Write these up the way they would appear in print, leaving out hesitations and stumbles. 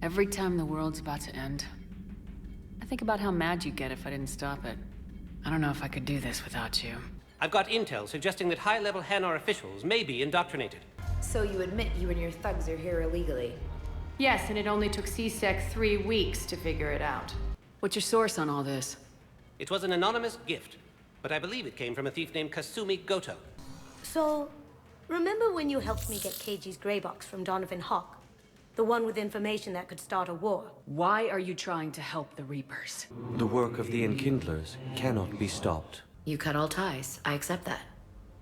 Every time the world's about to end, I think about how mad you'd get if I didn't stop it. I don't know if I could do this without you. I've got intel suggesting that high-level Hanar officials may be indoctrinated. So you admit you and your thugs are here illegally? Yes, and it only took C-Sec 3 weeks to figure it out. What's your source on all this? It was an anonymous gift, but I believe it came from a thief named Kasumi Goto. So, remember when you helped me get KG's grey box from Donovan Hawk? The one with information that could start a war? Why are you trying to help the Reapers? The work of the Enkindlers cannot be stopped. You cut all ties. I accept that.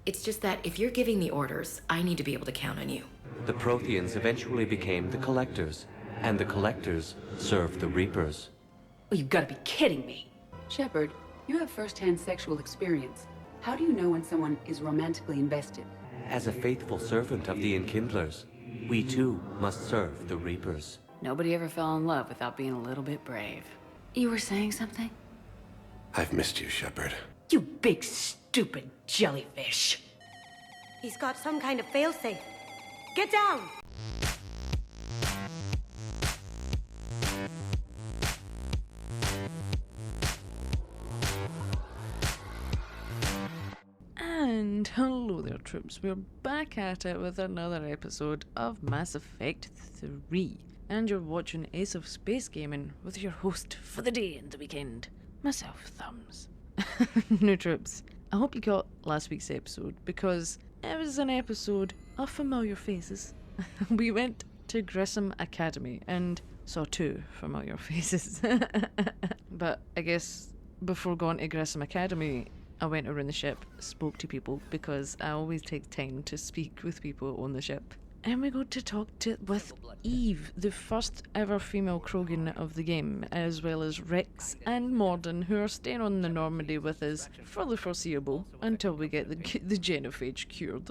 It's just that if you're giving the orders, I need to be able to count on you. The Protheans eventually became the Collectors, and the Collectors served the Reapers. Oh, you've got to be kidding me. Shepard, you have first-hand sexual experience. How do you know when someone is romantically invested? As a faithful servant of the Enkindlers, we too must serve the Reapers. Nobody ever fell in love without being a little bit brave. You were saying something? I've missed you, Shepard. You big, stupid jellyfish. He's got some kind of failsafe. Get down! And hello there, troops. We're back at it with another episode of Mass Effect 3. And you're watching Ace of Space Gaming with your host for the day and the weekend, myself, Thumbs. New troops, I hope you got last week's episode because it was an episode of familiar faces. We went to Grissom Academy and saw 2 familiar faces. But I guess before going to Grissom Academy, I went around the ship, spoke to people, because I always take time to speak with people on the ship. And we got to talk with Eve, the first ever female Krogan of the game, as well as Rex and Morden, who are staying on the Normandy with us for the foreseeable, until we get the genophage cured.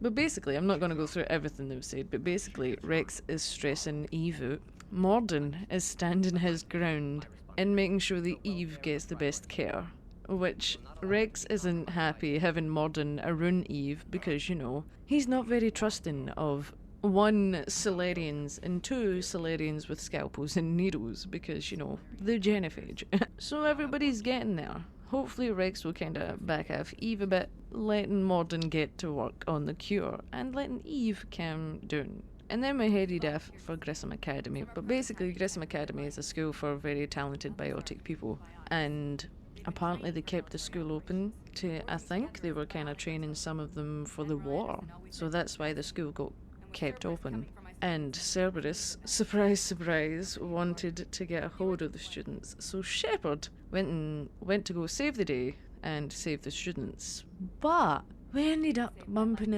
But basically, I'm not going to go through everything they've said, but basically, Rex is stressing Eve out. Morden is standing his ground and making sure that Eve gets the best care. Which Rex isn't happy having Morden around Eve because, you know, he's not very trusting of 1, Solarians, and 2, Solarians with scalpels and needles because, you know, the genophage. So everybody's getting there. Hopefully Rex will kind of back off Eve a bit, letting Morden get to work on the cure and letting Eve calm down. And then we headed off for Grissom Academy. But basically Grissom Academy is a school for very talented biotic people, and apparently they kept the school open to, I think they were kind of training some of them for the war. So that's why the school got kept open. And Cerberus, surprise, surprise, wanted to get a hold of the students. So Shepard went to go save the day and save the students. But we ended up bumping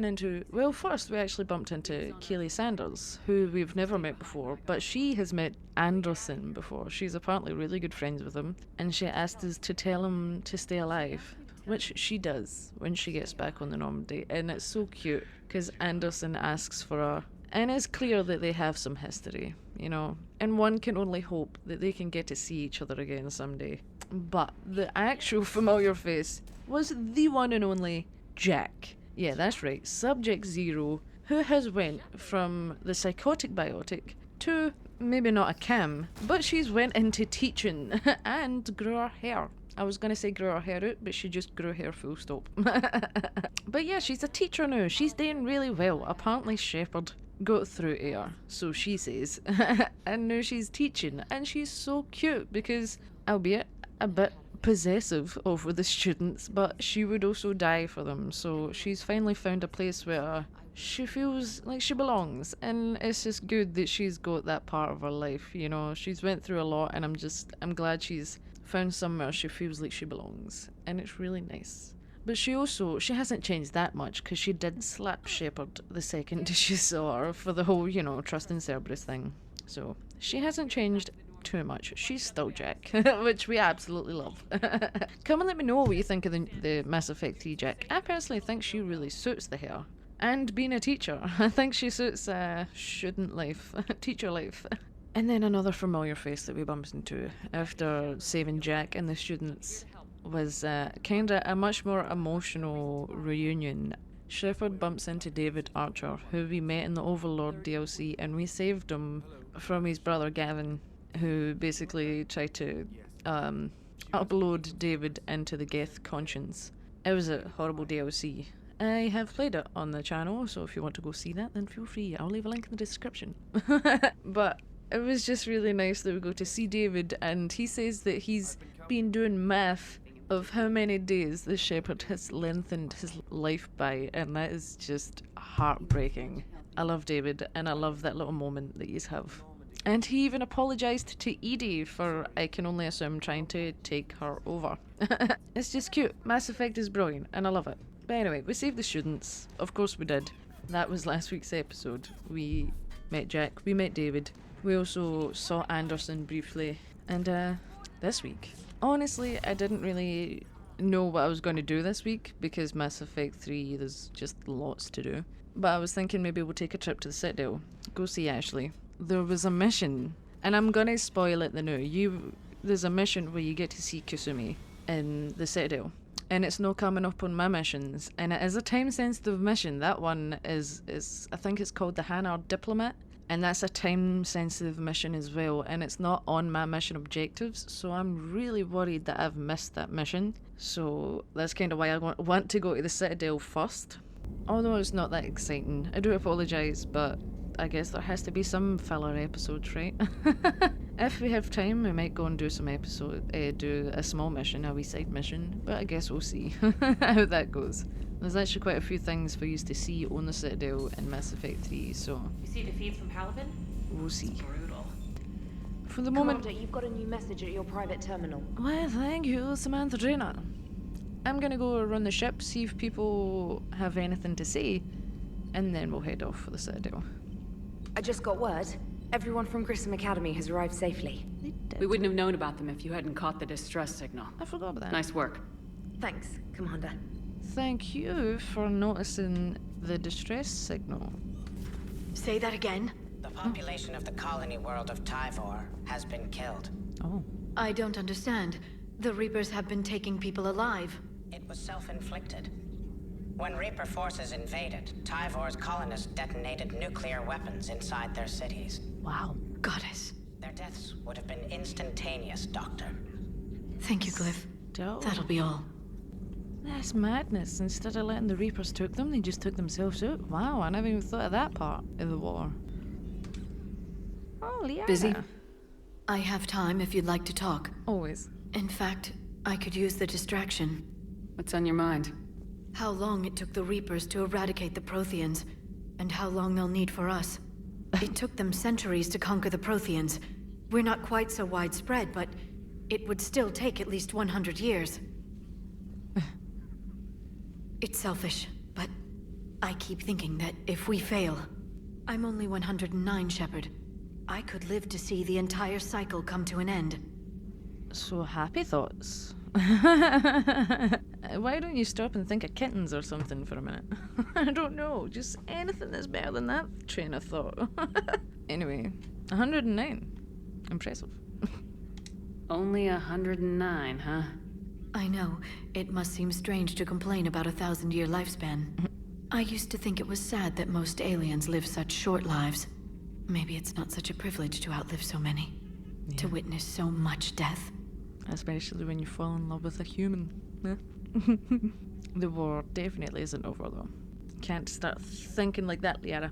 into, well, first we actually bumped into Kahlee Sanders, who we've never met before, but she has met Anderson before. She's apparently really good friends with him, and she asked us to tell him to stay alive, which she does when she gets back on the Normandy, and it's so cute, because Anderson asks for her, and it's clear that they have some history, you know, and one can only hope that they can get to see each other again someday. But the actual familiar face was the one and only Jack. Yeah, that's right, Subject Zero, who has went from the psychotic biotic to maybe not a cam, but she's went into teaching and grew her hair. I was going to say grew her hair out, but she just grew hair full stop. But yeah, she's a teacher now. She's doing really well. Apparently Shepard got through to her, so she says. And now she's teaching, and she's so cute because, albeit a bit possessive over the students, but she would also die for them. So she's finally found a place where she feels like she belongs, and it's just good that she's got that part of her life, you know. She's went through a lot, and I'm glad she's found somewhere she feels like she belongs, and it's really nice. But she hasn't changed that much, because she did slap Shepard the second she saw her for the whole, you know, trusting Cerberus thing. So she hasn't changed too much. She's still Jack, which we absolutely love. Come and let me know what you think of the Mass Effect 3 Jack. I personally think she really suits the hair. And being a teacher, I think she suits student life, teacher life. And then another familiar face that we bumped into after saving Jack and the students was kinda a much more emotional reunion. Shepard bumps into David Archer, who we met in the Overlord DLC, and we saved him from his brother Gavin, who basically tried to upload David into the Geth conscience. It was a horrible DLC. I have played it on the channel, so if you want to go see that, then feel free. I'll leave a link in the description. But it was just really nice that we go to see David, and he says that he's been doing math of how many days the Shepard has lengthened his life by, and that is just heartbreaking. I love David, and I love that little moment that you have. And he even apologised to Edie for, I can only assume, trying to take her over. It's just cute. Mass Effect is brilliant, and I love it. But anyway, we saved the students. Of course we did. That was last week's episode. We met Jack, we met David. We also saw Anderson briefly. And this week, honestly, I didn't really know what I was going to do this week, because Mass Effect 3, there's just lots to do. But I was thinking maybe we'll take a trip to the Citadel, go see Ashley. There was a mission, and I'm gonna spoil it now. There's a mission where you get to see Kasumi in the Citadel, and it's not coming up on my missions, and it is a time-sensitive mission. That one is I think it's called the Hanar Diplomat, and that's a time-sensitive mission as well, and it's not on my mission objectives, so I'm really worried that I've missed that mission. So that's kind of why I want to go to the Citadel first. Although it's not that exciting. I do apologise, but I guess there has to be some filler episodes, right? If we have time, we might go and do some do a small mission, a wee side mission, but I guess we'll see how that goes. There's actually quite a few things for you to see on the Citadel in Mass Effect 3, so You see the feeds from Palaven? we'll see. Brutal. For the moment... Commander, you've got a new message at your private terminal. Well, thank you, Samantha Trainer. I'm gonna go run the ship, see if people have anything to say, and then we'll head off for the Citadel. I just got word. Everyone from Grissom Academy has arrived safely. We wouldn't have known about them if you hadn't caught the distress signal. I forgot about that. Nice work. Thanks, Commander. Thank you for noticing the distress signal. Say that again. The population of the colony world of Tyvor has been killed. Oh. I don't understand. The Reapers have been taking people alive. It was self-inflicted. When Reaper forces invaded, Tyvor's colonists detonated nuclear weapons inside their cities. Wow. Goddess. Their deaths would have been instantaneous, Doctor. Thank you, Glyph. Dope. That'll be all. That's madness. Instead of letting the Reapers took them, they just took themselves out. Wow, I never even thought of that part of the war. Oh, Liara. Busy? I have time if you'd like to talk. Always. In fact, I could use the distraction. What's on your mind? How long it took the Reapers to eradicate the Protheans, and how long they'll need for us. It took them centuries to conquer the Protheans. We're not quite so widespread, but it would still take at least 100 years. It's selfish, but I keep thinking that if we fail... I'm only 109, Shepard. I could live to see the entire cycle come to an end. So happy thoughts. Why don't you stop and think of kittens or something for a minute? I don't know, just anything that's better than that train of thought. Anyway, 109. Impressive. Only 109, huh? I know. It must seem strange to complain about a 1,000-year lifespan. I used to think it was sad that most aliens live such short lives. Maybe it's not such a privilege to outlive so many. Yeah. To witness so much death. Especially when you fall in love with a human. Yeah. The war definitely isn't over, though. Can't start thinking like that, Liara.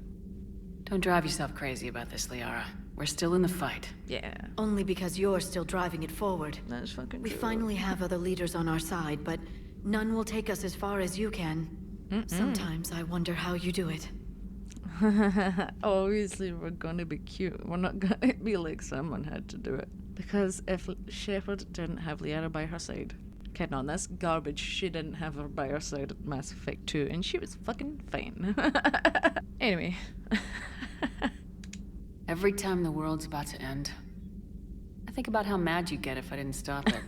Don't drive yourself crazy about this, Liara. We're still in the fight. Yeah, Only because you're still driving it forward. that's fucking We true. finally have other leaders on our side, but none will take us as far as you can. Sometimes I wonder how you do it. Obviously, we're gonna be cute. We're not gonna be like someone had to do it. Because if Shepard didn't have Liara by her side... Kidding on, that's garbage. She didn't have her by her side at Mass Effect 2, and she was fucking fine. Anyway. Every time the world's about to end, I think about how mad you'd get if I didn't stop it.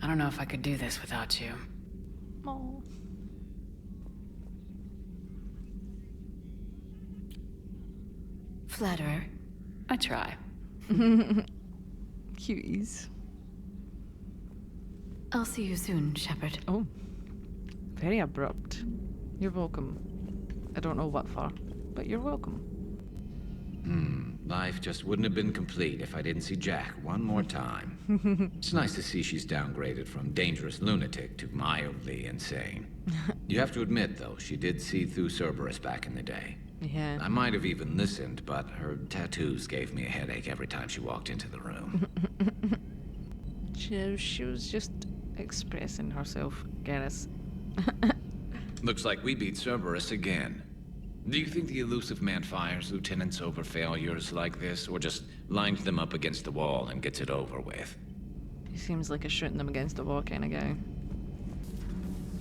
I don't know if I could do this without you. Oh. Flatterer. I try. Cuties. I'll see you soon, Shepard. Oh. Very abrupt. You're welcome. I don't know what for, but you're welcome. Life just wouldn't have been complete if I didn't see Jack one more time. It's nice to see she's downgraded from dangerous lunatic to mildly insane. You have to admit, though, she did see through Cerberus back in the day. Yeah. I might have even listened, but her tattoos gave me a headache every time she walked into the room. She was just expressing herself, Garrus. Looks like we beat Cerberus again. Do you think the elusive man fires lieutenants over failures like this, or just lines them up against the wall and gets it over with? He seems like a shooting them against the wall kind of guy.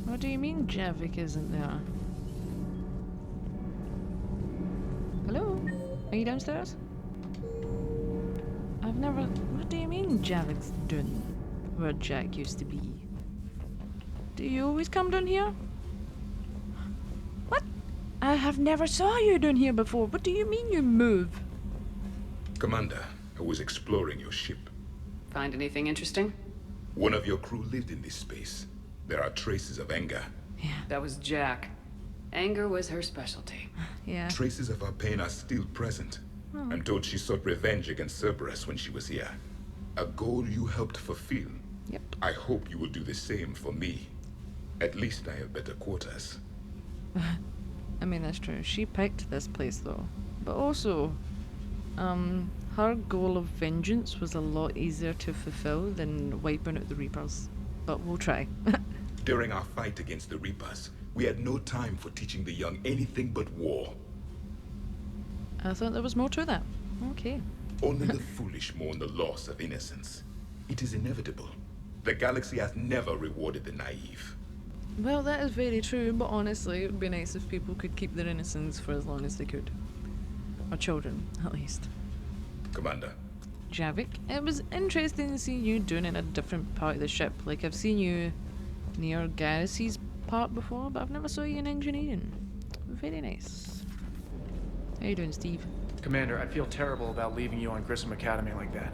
What do you mean Javik isn't there? Hello? Are you downstairs? I've never... What do you mean Javik's doing where Jack used to be? Do you always come down here? What? I have never saw you down here before. What do you mean you move? Commander, I was exploring your ship. Find anything interesting? One of your crew lived in this space. There are traces of anger. Yeah. That was Jack. Anger was her specialty. Yeah. Traces of her pain are still present. Oh. I'm told she sought revenge against Cerberus when she was here. A goal you helped fulfill. Yep. I hope you will do the same for me. At least I have better quarters. I mean, that's true. She picked this place, though. But also, her goal of vengeance was a lot easier to fulfill than wiping out the Reapers. But we'll try. During our fight against the Reapers, we had no time for teaching the young anything but war. I thought there was more to that. Okay. Only the foolish mourn the loss of innocence. It is inevitable. The galaxy has never rewarded the naive. Well, that is very true, but honestly, it would be nice if people could keep their innocence for as long as they could. Or children, at least. Commander. Javik, it was interesting to see you doing it in a different part of the ship. Like, I've seen you near Garrus's part before, but I've never saw you in engineering. Very nice. How you doing, Steve? Commander, I feel terrible about leaving you on Grissom Academy like that.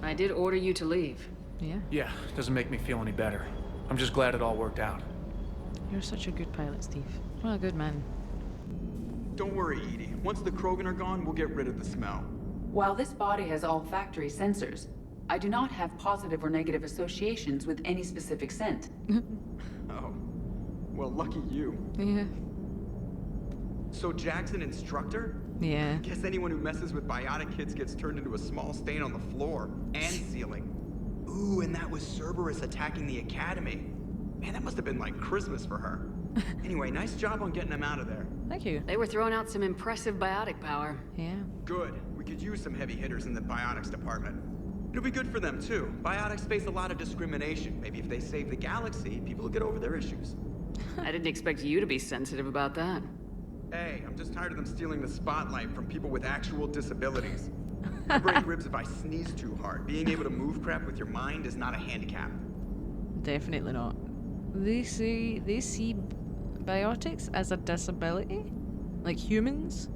I did order you to leave. Yeah? Yeah, doesn't make me feel any better. I'm just glad it all worked out. You're such a good pilot, Steve. What a good man. Don't worry, Edie. Once the Krogan are gone, we'll get rid of the smell. While this body has all factory sensors, I do not have positive or negative associations with any specific scent. Oh. Well, lucky you. Yeah. So Jack's an instructor? Yeah. Guess anyone who messes with biotic kids gets turned into a small stain on the floor and ceiling. Ooh, and that was Cerberus attacking the Academy. Man, that must have been like Christmas for her. Anyway, nice job on getting them out of there. Thank you. They were throwing out some impressive biotic power. Yeah. Good. We could use some heavy hitters in the biotics department. It'll be good for them, too. Biotics face a lot of discrimination. Maybe if they save the galaxy, people will get over their issues. I didn't expect you to be sensitive about that. Hey, I'm just tired of them stealing the spotlight from people with actual disabilities. I break ribs if I sneeze too hard. Being able to move crap with your mind is not a handicap. Definitely not. They see biotics as a disability? Like humans?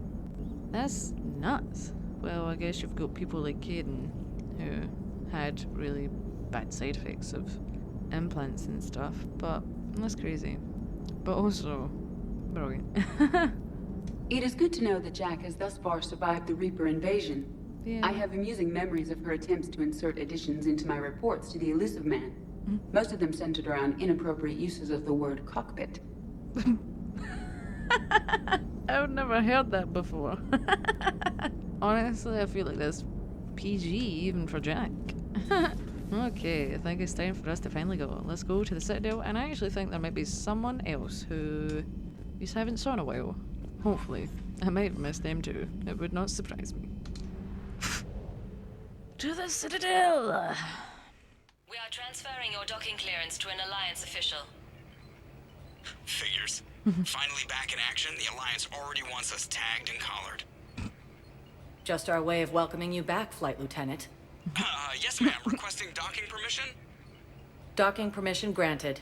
That's nuts. Well, I guess you've got people like Caden who had really bad side effects of implants and stuff, but that's crazy. But also, brilliant. It is good to know that Jack has thus far survived the Reaper invasion. Yeah. I have amusing memories of her attempts to insert additions into my reports to the elusive man. Most of them centered around inappropriate uses of the word cockpit. I've never heard that before. Honestly, I feel like that's PG even for Jack. Okay, I think it's time for us to finally go. Let's go to the Citadel, and I actually think there might be someone else who you haven't saw in a while. Hopefully. I might have missed them too. It would not surprise me. To the Citadel! We are transferring your docking clearance to an Alliance official. Figures. Finally back in action, the Alliance already wants us tagged and collared. Just our way of welcoming you back, Flight Lieutenant. Yes ma'am, requesting docking permission? Docking permission granted.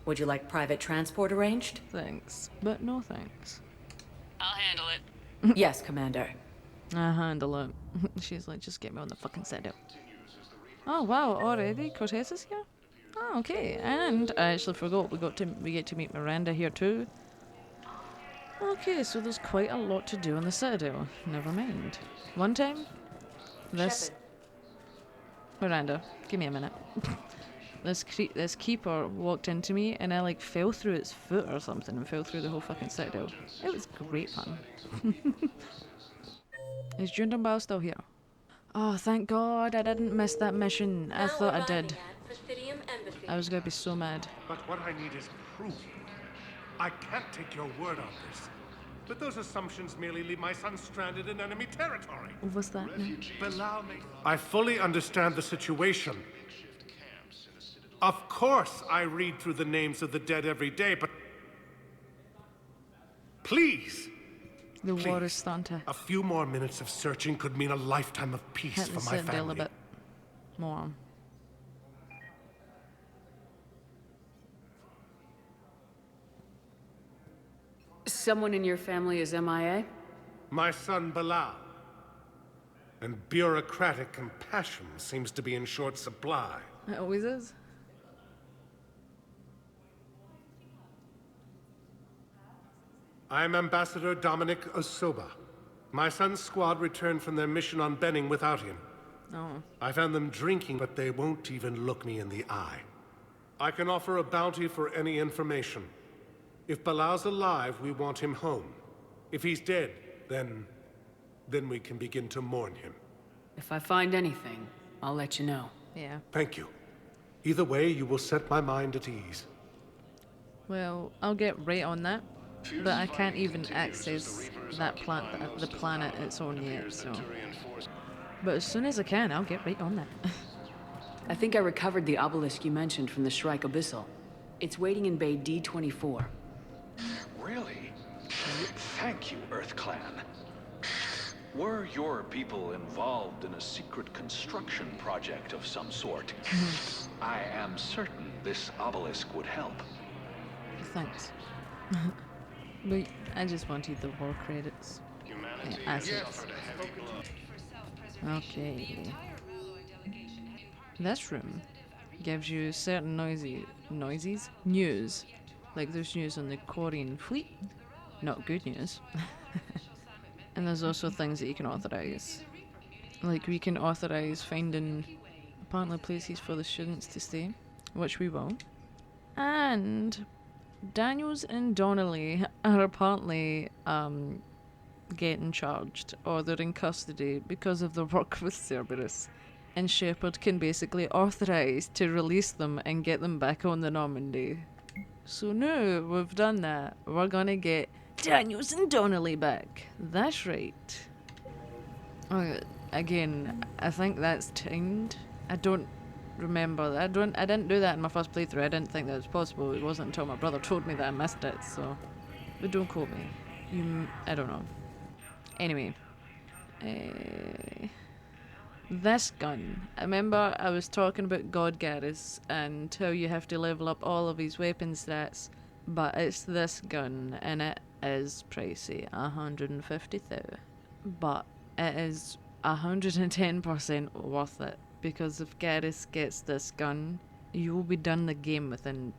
Would you like private transport arranged? Thanks, but no thanks. I'll handle it. Yes, Commander. I handle it. She's like, just get me on the fucking Citadel. Oh wow, already? Cortez is here? Oh, okay. And I actually forgot we get to meet Miranda here too. Okay, so there's quite a lot to do on the Citadel. Never mind. One time, this... Shepard. Miranda, give me a minute. This keeper walked into me and I like fell through its foot or something and fell through the whole fucking Citadel. It was great fun. Is Jundambao still here? Oh, thank God I didn't miss that mission. I thought I did. I was gonna be so mad. But what I need is proof. I can't take your word on this. But those assumptions merely leave my son stranded in enemy territory. What was that? No. I fully understand the situation. Of course I read through the names of the dead every day, but... Please! The war is starting to... A few more minutes of searching could mean a lifetime of peace hit the for my Citadel family. a bit more. Someone in your family is MIA? My son Bilal. And bureaucratic compassion seems to be in short supply. It always is. I'm Ambassador Dominic Osoba. My son's squad returned from their mission on Benning without him. Oh. I found them drinking, but they won't even look me in the eye. I can offer a bounty for any information. If Bilal's alive, we want him home. If he's dead, then we can begin to mourn him. If I find anything, I'll let you know. Yeah. Thank you. Either way, you will set my mind at ease. Well, I'll get right on that. But I can't even access that the planet it's on yet, so... But as soon as I can, I'll get right on that. I think I recovered the obelisk you mentioned from the Shrike Abyssal. It's waiting in Bay D24. Really? Thank you, Earth Clan. Were your people involved in a secret construction project of some sort, I am certain this obelisk would help. Thanks. But I just wanted the war credits. Yeah, assets. Okay. This room gives you certain news. Like there's news on the Korean fleet. Not good news. And there's also things that you can authorize. Like we can authorize finding apparently places for the students to stay, which we will. And Daniels and Donnelly are apparently getting charged, or they're in custody because of their work with Cerberus. And Shepard can basically authorize to release them and get them back on the Normandy. So now we've done that, we're gonna get Daniels and Donnelly back. That's right. Again, I think that's timed. I don't remember. I didn't do that in my first playthrough. I didn't think that was possible. It wasn't until my brother told me that I missed it, so... But don't quote me. I don't know. Anyway. This gun. I remember I was talking about God Garrus and how you have to level up all of his weapon stats, but it's this gun, and it is pricey. 150,000. But it is 110% worth it. Because if Garrus gets this gun, you will be done the game within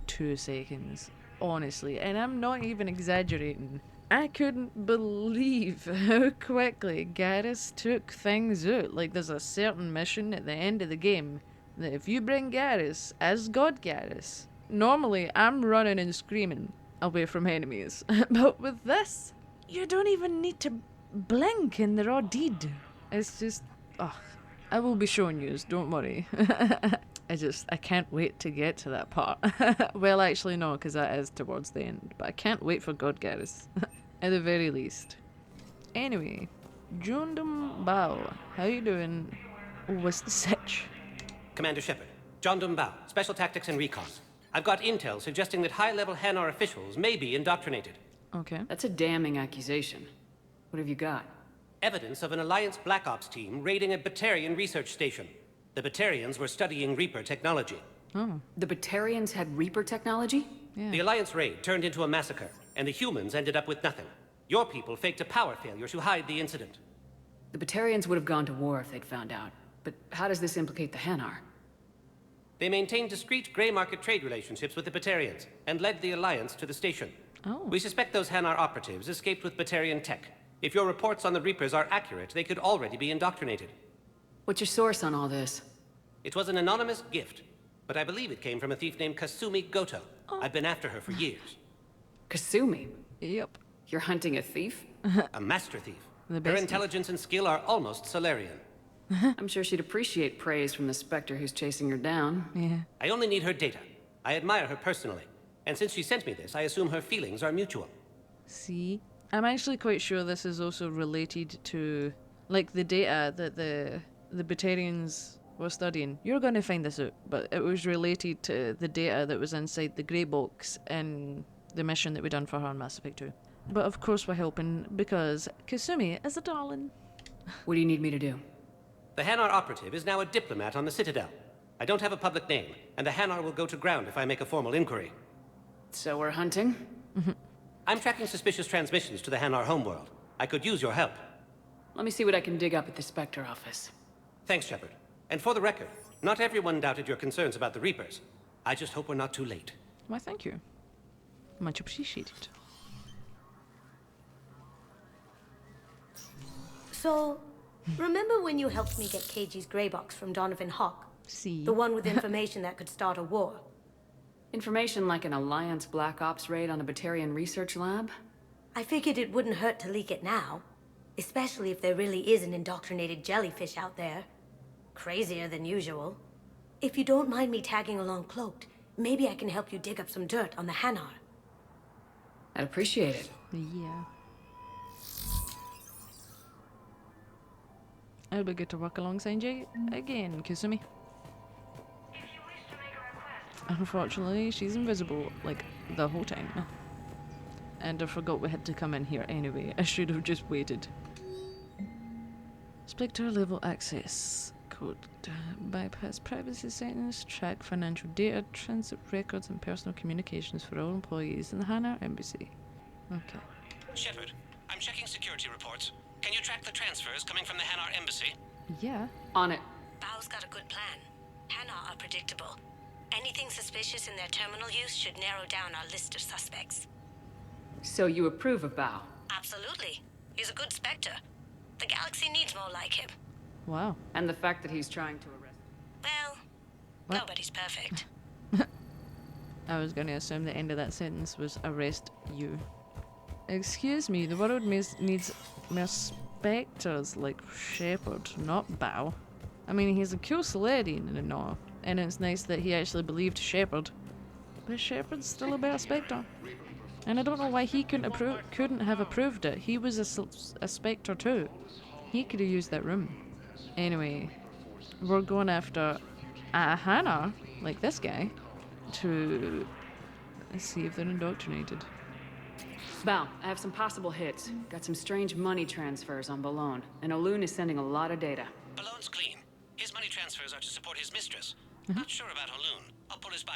2 seconds. Honestly, and I'm not even exaggerating. I couldn't believe how quickly Garrus took things out. Like there's a certain mission at the end of the game that if you bring Garrus as God Garrus, normally I'm running and screaming away from enemies. But with this, you don't even need to blink and they're all dead. It's just, ugh. I will be showing yous, don't worry. I can't wait to get to that part. Well, actually no, because that is towards the end. But I can't wait for God Garrus. At the very least. Anyway, Jundambao, how you doing? What's the sitch? Commander Shepard, John Dumbao, Special Tactics and Recon. I've got intel suggesting that high-level Hanar officials may be indoctrinated. Okay. That's a damning accusation. What have you got? Evidence of an Alliance Black Ops team raiding a Batarian research station. The Batarians were studying Reaper technology. Oh. The Batarians had Reaper technology? Yeah. The Alliance raid turned into a massacre, and the humans ended up with nothing. Your people faked a power failure to hide the incident. The Batarians would have gone to war if they'd found out. But how does this implicate the Hanar? They maintained discreet gray market trade relationships with the Batarians, and led the Alliance to the station. Oh. We suspect those Hanar operatives escaped with Batarian tech. If your reports on the Reapers are accurate, they could already be indoctrinated. What's your source on all this? It was an anonymous gift, but I believe it came from a thief named Kasumi Goto. I've been after her for years. Kasumi? Yep. You're hunting a thief? A master thief. The Her best intelligence and skill are almost Solarian. I'm sure she'd appreciate praise from the Spectre who's chasing her down. Yeah. I only need her data. I admire her personally. And since she sent me this, I assume her feelings are mutual. See? I'm actually quite sure this is also related to, like, the data that the Batarians were studying. You're going to find this out, but it was related to the data that was inside the grey box in the mission that we done for her on Mass Effect 2. But of course we're helping because Kasumi is a darling. What do you need me to do? The Hanar operative is now a diplomat on the Citadel. I don't have a public name, and the Hanar will go to ground if I make a formal inquiry. So we're hunting? I'm tracking suspicious transmissions to the Hanar homeworld. I could use your help. Let me see what I can dig up at the Spectre office. Thanks, Shepard. And for the record, not everyone doubted your concerns about the Reapers. I just hope we're not too late. Why, thank you. Much appreciated. So, remember when you helped me get KG's grey box from Donovan Hawk? See. The one with information that could start a war? Information like an Alliance Black Ops raid on a Batarian research lab? I figured it wouldn't hurt to leak it now. Especially if there really is an indoctrinated jellyfish out there. Crazier than usual. If you don't mind me tagging along cloaked, maybe I can help you dig up some dirt on the Hanar. I'd appreciate it. Yeah. It'll be good to work alongside you again, Kasumi. Unfortunately, she's invisible, like, the whole time. And I forgot we had to come in here anyway. I should have just waited. Spectre level access. Code. Bypass privacy settings. Track financial data. Transit records and personal communications for all employees in the Hanar embassy. Okay. Shepard, I'm checking security reports. Can you track the transfers coming from the Hanar embassy? Yeah. On it. Bao's got a good plan. Hanar are predictable. Anything suspicious in their terminal use should narrow down our list of suspects. So you approve of Bao? Absolutely. He's a good Spectre. The galaxy needs more like him. Wow. And the fact that he's trying to arrest... Well, What? nobody's perfect. I was going to assume the end of that sentence was arrest you. Excuse me, the world needs more Spectres like Shepard, not Bao. I mean, he's a cool Solarian and all, and it's nice that he actually believed Shepard. But Shepard's still a better Spectre. And I don't know why he couldn't have approved it. He was a Spectre too. He could have used that room. Anyway, we're going after a Hanar, like this guy, to see if they're indoctrinated. Bao, I have some possible hits. Got some strange money transfers on Balone, and Olun is sending a lot of data. Balone's clean. His money transfers are to support his mistress. Not sure about Olun. I'll pull his bio.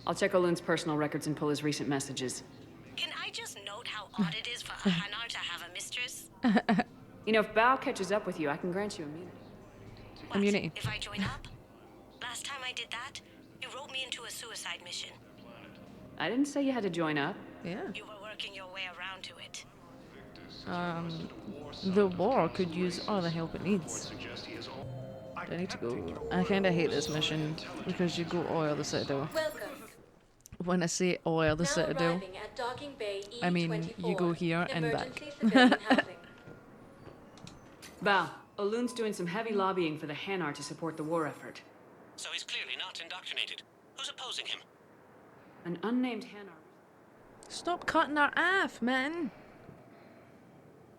I'll check Olun's personal records and pull his recent messages. Can I just note how odd it is for a Hanar to have a mistress? You know, if Bao catches up with you, I can grant you immunity. Immunity. If I join up? Last time I did that, you wrote me into a suicide mission. I didn't say you had to join up. Yeah. You were working your way around to it. The war could use all the help it needs. I need to go. I kinda hate this mission because you go oil the Citadel. Welcome. When I say oil the Citadel, arriving at docking bay I mean you go here and back. Bao, Olun's doing some heavy lobbying for the Hanar to support the war effort. So he's clearly not indoctrinated. Who's opposing him? An unnamed Hanar. Stop cutting our off, man.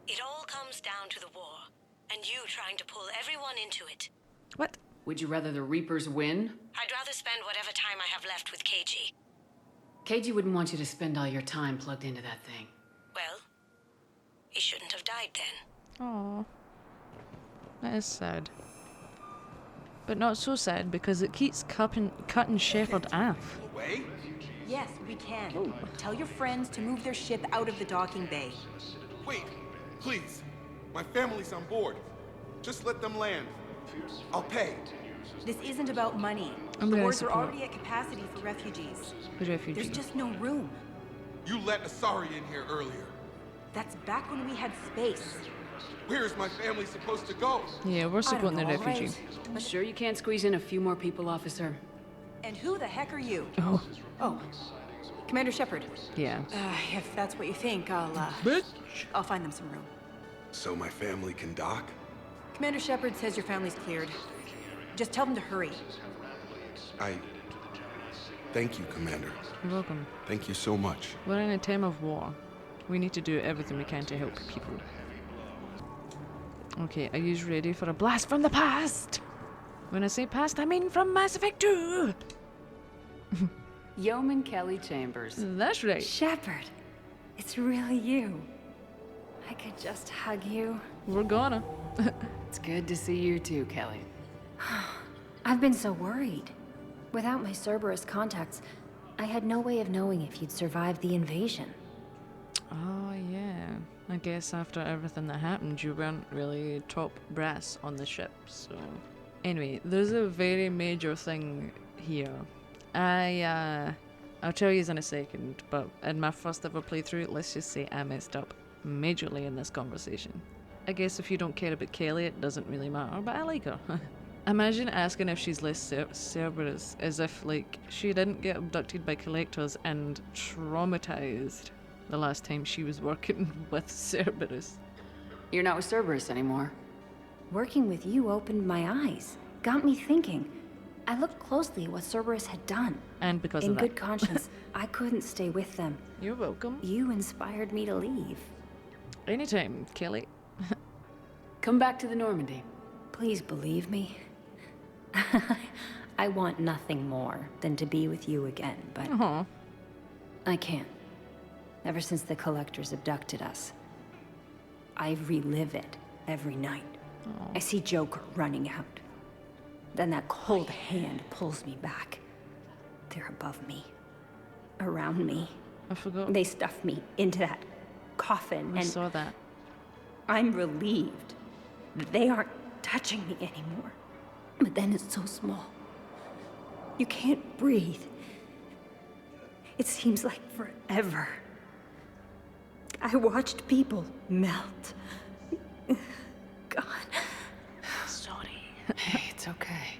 It all comes down to the war, and you trying to pull everyone into it. What? Would you rather the Reapers win? I'd rather spend whatever time I have left with KG. KG wouldn't want you to spend all your time plugged into that thing. Well, he shouldn't have died then. Aww. That is sad. But not so sad because it keeps cutting Shepard off. Away? Yes, we can. Tell your friends to move their ship out of the docking bay. Wait, please. My family's on board. Just let them land. I'll pay. This isn't about money. I'm the gonna wards are support already at capacity for refugees. the refugees. There's just no room. You let Asari in here earlier. That's back when we had space. Where's my family supposed to go? Yeah, we're supporting the refugee. Right. Sure you can't squeeze in a few more people, officer? And who the heck are you? Oh. Commander Shepard. Yeah. If that's what you think, I'll find them some room. So my family can dock? Commander Shepard says your family's cleared. Just tell them to hurry. Thank you, Commander. You're welcome. Thank you so much. We're in a time of war. We need to do everything we can to help people. Okay, are you ready for a blast from the past? When I say past, I mean from Mass Effect 2! Yeoman Kahlee Sanders. That's right. Shepard, it's really you. I could just hug you. We're gonna. It's good to see you too, Kahlee. I've been so worried. Without my Cerberus contacts, I had no way of knowing if you'd survived the invasion. Oh, yeah. I guess after everything that happened, you weren't really top brass on the ship, so... Anyway, there's a very major thing here. I'll tell you in a second, but in my first ever playthrough, let's just say I messed up majorly in this conversation. I guess if you don't care about Kahlee, it doesn't really matter, but I like her. Imagine asking if she's less Cerberus, as if, like, she didn't get abducted by collectors and traumatized the last time she was working with Cerberus. You're not with Cerberus anymore. Working with you opened my eyes, got me thinking. I looked closely at what Cerberus had done. And because of that. In good conscience, I couldn't stay with them. You're welcome. You inspired me to leave. Anytime, Kahlee. Come back to the Normandy. Please believe me. I want nothing more than to be with you again, but... I can't. Ever since the Collectors abducted us, I relive it every night. I see Joker running out. Then that cold hand pulls me back. They're above me. Around me. I forgot. They stuff me into that coffin, I saw that. I'm relieved that they aren't touching me anymore. But then it's so small. You can't breathe. It seems like forever. I watched people melt. God. Sorry. Hey, it's okay.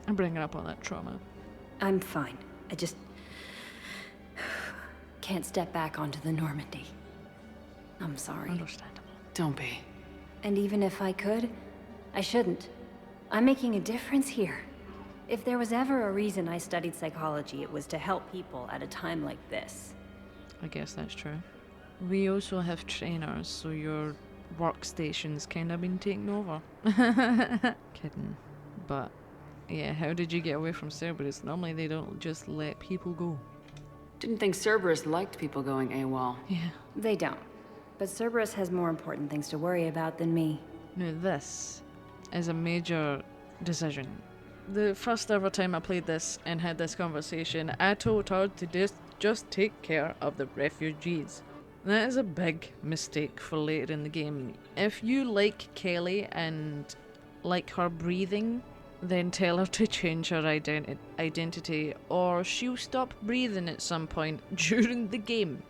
I'm bringing up all that trauma. I'm fine. I just... can't step back onto the Normandy. I'm sorry. Understandable. Don't be. And even if I could, I shouldn't. I'm making a difference here. If there was ever a reason I studied psychology, it was to help people at a time like this. I guess that's true. We also have trainers, so your workstation's kind of been taken over. Kidding. But, yeah, how did you get away from Cerberus? Normally they don't just let people go. Didn't think Cerberus liked people going AWOL. Yeah. They don't. But Cerberus has more important things to worry about than me. Now this is a major decision. The first ever time I played this and had this conversation, I told her to just take care of the refugees. That is a big mistake for later in the game. If you like Kahlee and like her breathing, then tell her to change her identity or she'll stop breathing at some point during the game.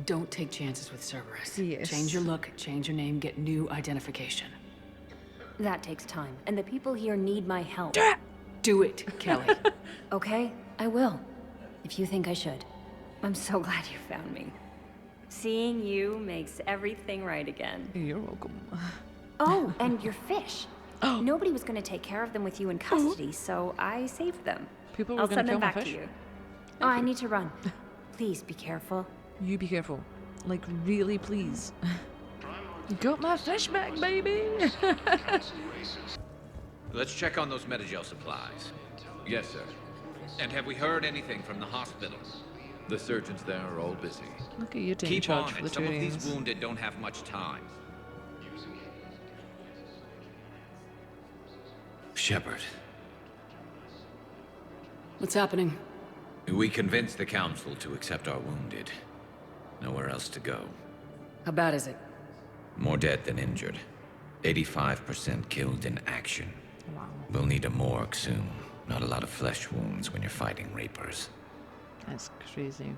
Don't take chances with Cerberus. Yes. Change your look, change your name, get new identification. That takes time, and the people here need my help. Do it, Kahlee. Okay, I will. If you think I should. I'm so glad you found me. Seeing you makes everything right again. You're welcome. Oh, and your fish. Nobody was going to take care of them with you in custody, so I saved them. People were I'll going to send kill them my back fish. to you. Oh, I need to run. Please be careful. You be careful. Like, really, please. Got my fish back, baby! Let's check on those Metagel supplies. Yes, sir. And have we heard anything from the hospital? The surgeons there are all busy. Look at you taking Keep charge on for it. the Some of these Turians. wounded don't have much time. Shepard. What's happening? We convinced the Council to accept our wounded. Nowhere else to go. How bad is it? More dead than injured. 85% killed in action. Wow. We'll need a morgue soon. Not a lot of flesh wounds when you're fighting Reapers. It's crazy.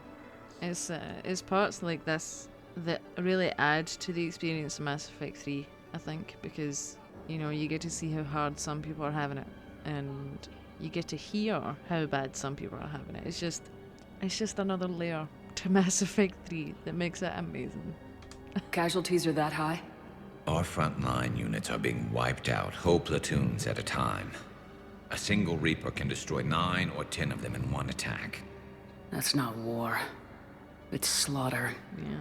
It's parts like this that really add to the experience of Mass Effect 3, I think, because, you know, you get to see how hard some people are having it, and you get to hear how bad some people are having it. It's just another layer to Mass Effect 3 that makes it amazing. Casualties are that high? Our frontline units are being wiped out, whole platoons at a time. A single Reaper can destroy 9 or 10 of them in one attack. That's not war. It's slaughter. Yeah.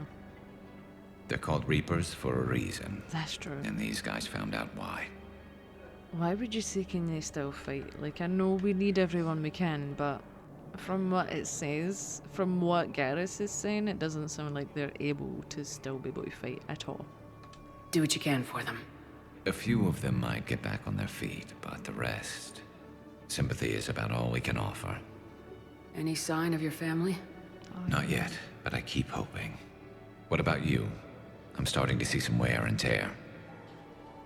They're called Reapers for a reason. That's true. And these guys found out why. Why would you say can they still fight? Like, I know we need everyone we can, but from what it says, from what Garrus is saying, it doesn't sound like they're able to still be able to fight at all. Do what you can for them. A few of them might get back on their feet, but the rest... Sympathy is about all we can offer. Any sign of your family? Not yet, but I keep hoping. What about you? I'm starting to see some wear and tear.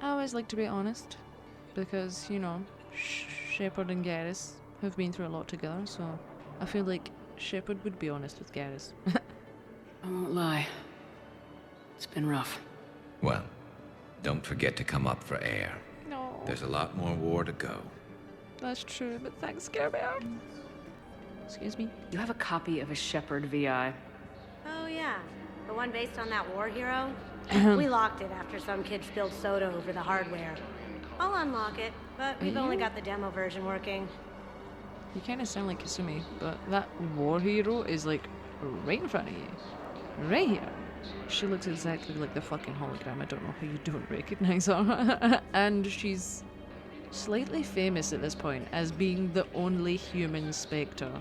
I always like to be honest, because, you know, Shepard and Garrus have been through a lot together, so I feel like Shepard would be honest with Garrus. I won't lie. It's been rough. Well, don't forget to come up for air. No. There's a lot more war to go. That's true, but thanks, Care Bear. Excuse me? You have a copy of a Shepard VI. Oh, yeah. The one based on that war hero? We locked it after some kid spilled soda over the hardware. I'll unlock it, but we've only got the demo version working. You kind of sound like Kasumi, but that war hero is like right in front of you. Right here. She looks exactly like the fucking hologram. I don't know how you don't recognize her. And she's slightly famous at this point as being the only human Spectre.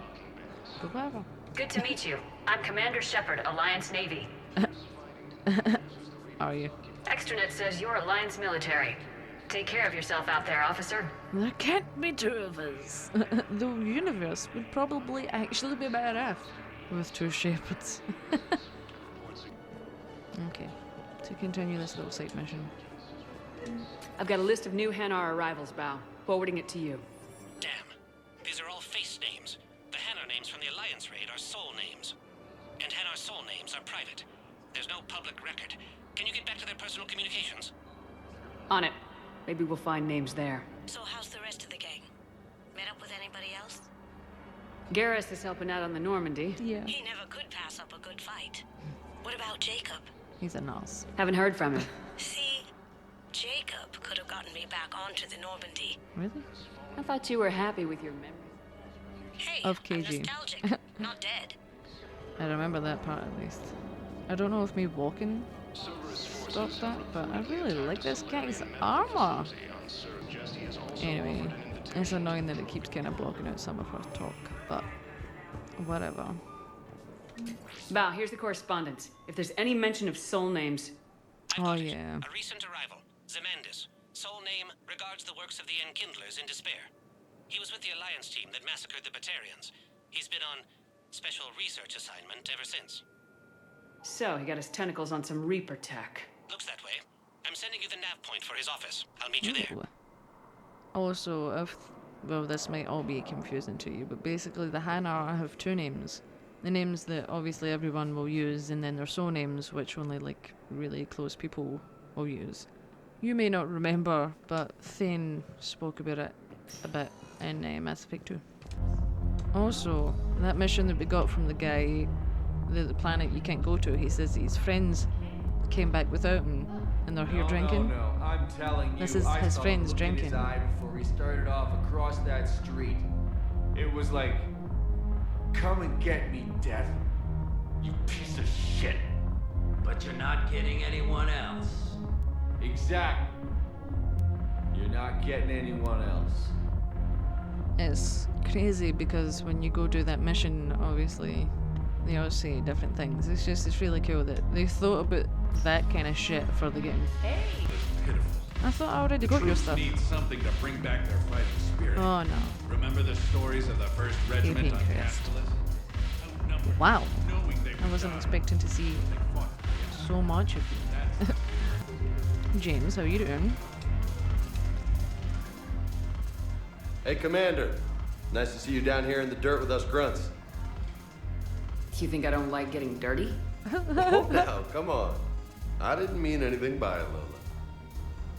But whatever. Good to meet you. I'm Commander Shepard, Alliance Navy. Are you? Extranet says you're Alliance military. Take care of yourself out there, officer. There can't be two of us. The universe would probably actually be better off with two Shepards. Okay, to continue this little side mission. I've got a list of new Hanar arrivals, Bao. Forwarding it to you. Damn. These are all face names. The Hanar names from the Alliance raid are soul names. And Hanar soul names are private. There's no public record. Can you get back to their personal communications? On it. Maybe we'll find names there. So how's the rest of the gang? Met up with anybody else? Garrus is helping out on the Normandy. Yeah. He never could pass up a good fight. What about Jacob? He's a nurse. Haven't heard from him. See, Jacob could have gotten me back onto the Normandy. Really? I thought you were happy with your memory. Hey, of KG. I'm nostalgic, not dead. I remember that part at least. I don't know if me walking stopped that, but I really like this guy's armor. Anyway, it's annoying that it keeps kind of blocking out some of her talk, but whatever. Bao, here's the correspondence. If there's any mention of soul names... Oh, yeah. A recent arrival, Zemandis. Soul name regards the works of the Enkindlers in despair. He was with the Alliance team that massacred the Batarians. He's been on special research assignment ever since. So, he got his tentacles on some Reaper tech. Looks that way. I'm sending you the nav point for his office. I'll meet you there. Also, well, this might all be confusing to you, but basically the Hanar have two names. The names that obviously everyone will use, and then their soul names, which only like really close people will use. You may not remember, but Thane spoke about it a bit in Mass Effect 2. Also, that mission that we got from the guy, the planet you can't go to, he says his friends came back without him, and they're here drinking. No, I'm telling you, this is his friends drinking. His eye before he started off across that street. It was like, come and get me, Death. You piece of shit. But you're not getting anyone else. Exactly. You're not getting anyone else. It's crazy because when you go do that mission, obviously, they all say different things. It's really cool that they thought about that kind of shit for the game. Hey! I thought I already got your stuff. Need something to bring back their fighting spirit. Oh no. Remember the stories of the 1st Regiment on Castellus? Wow. I wasn't expecting to see so much of you. James, how you doing? Hey, Commander. Nice to see you down here in the dirt with us grunts. You think I don't like getting dirty? Oh, now, come on. I didn't mean anything by it,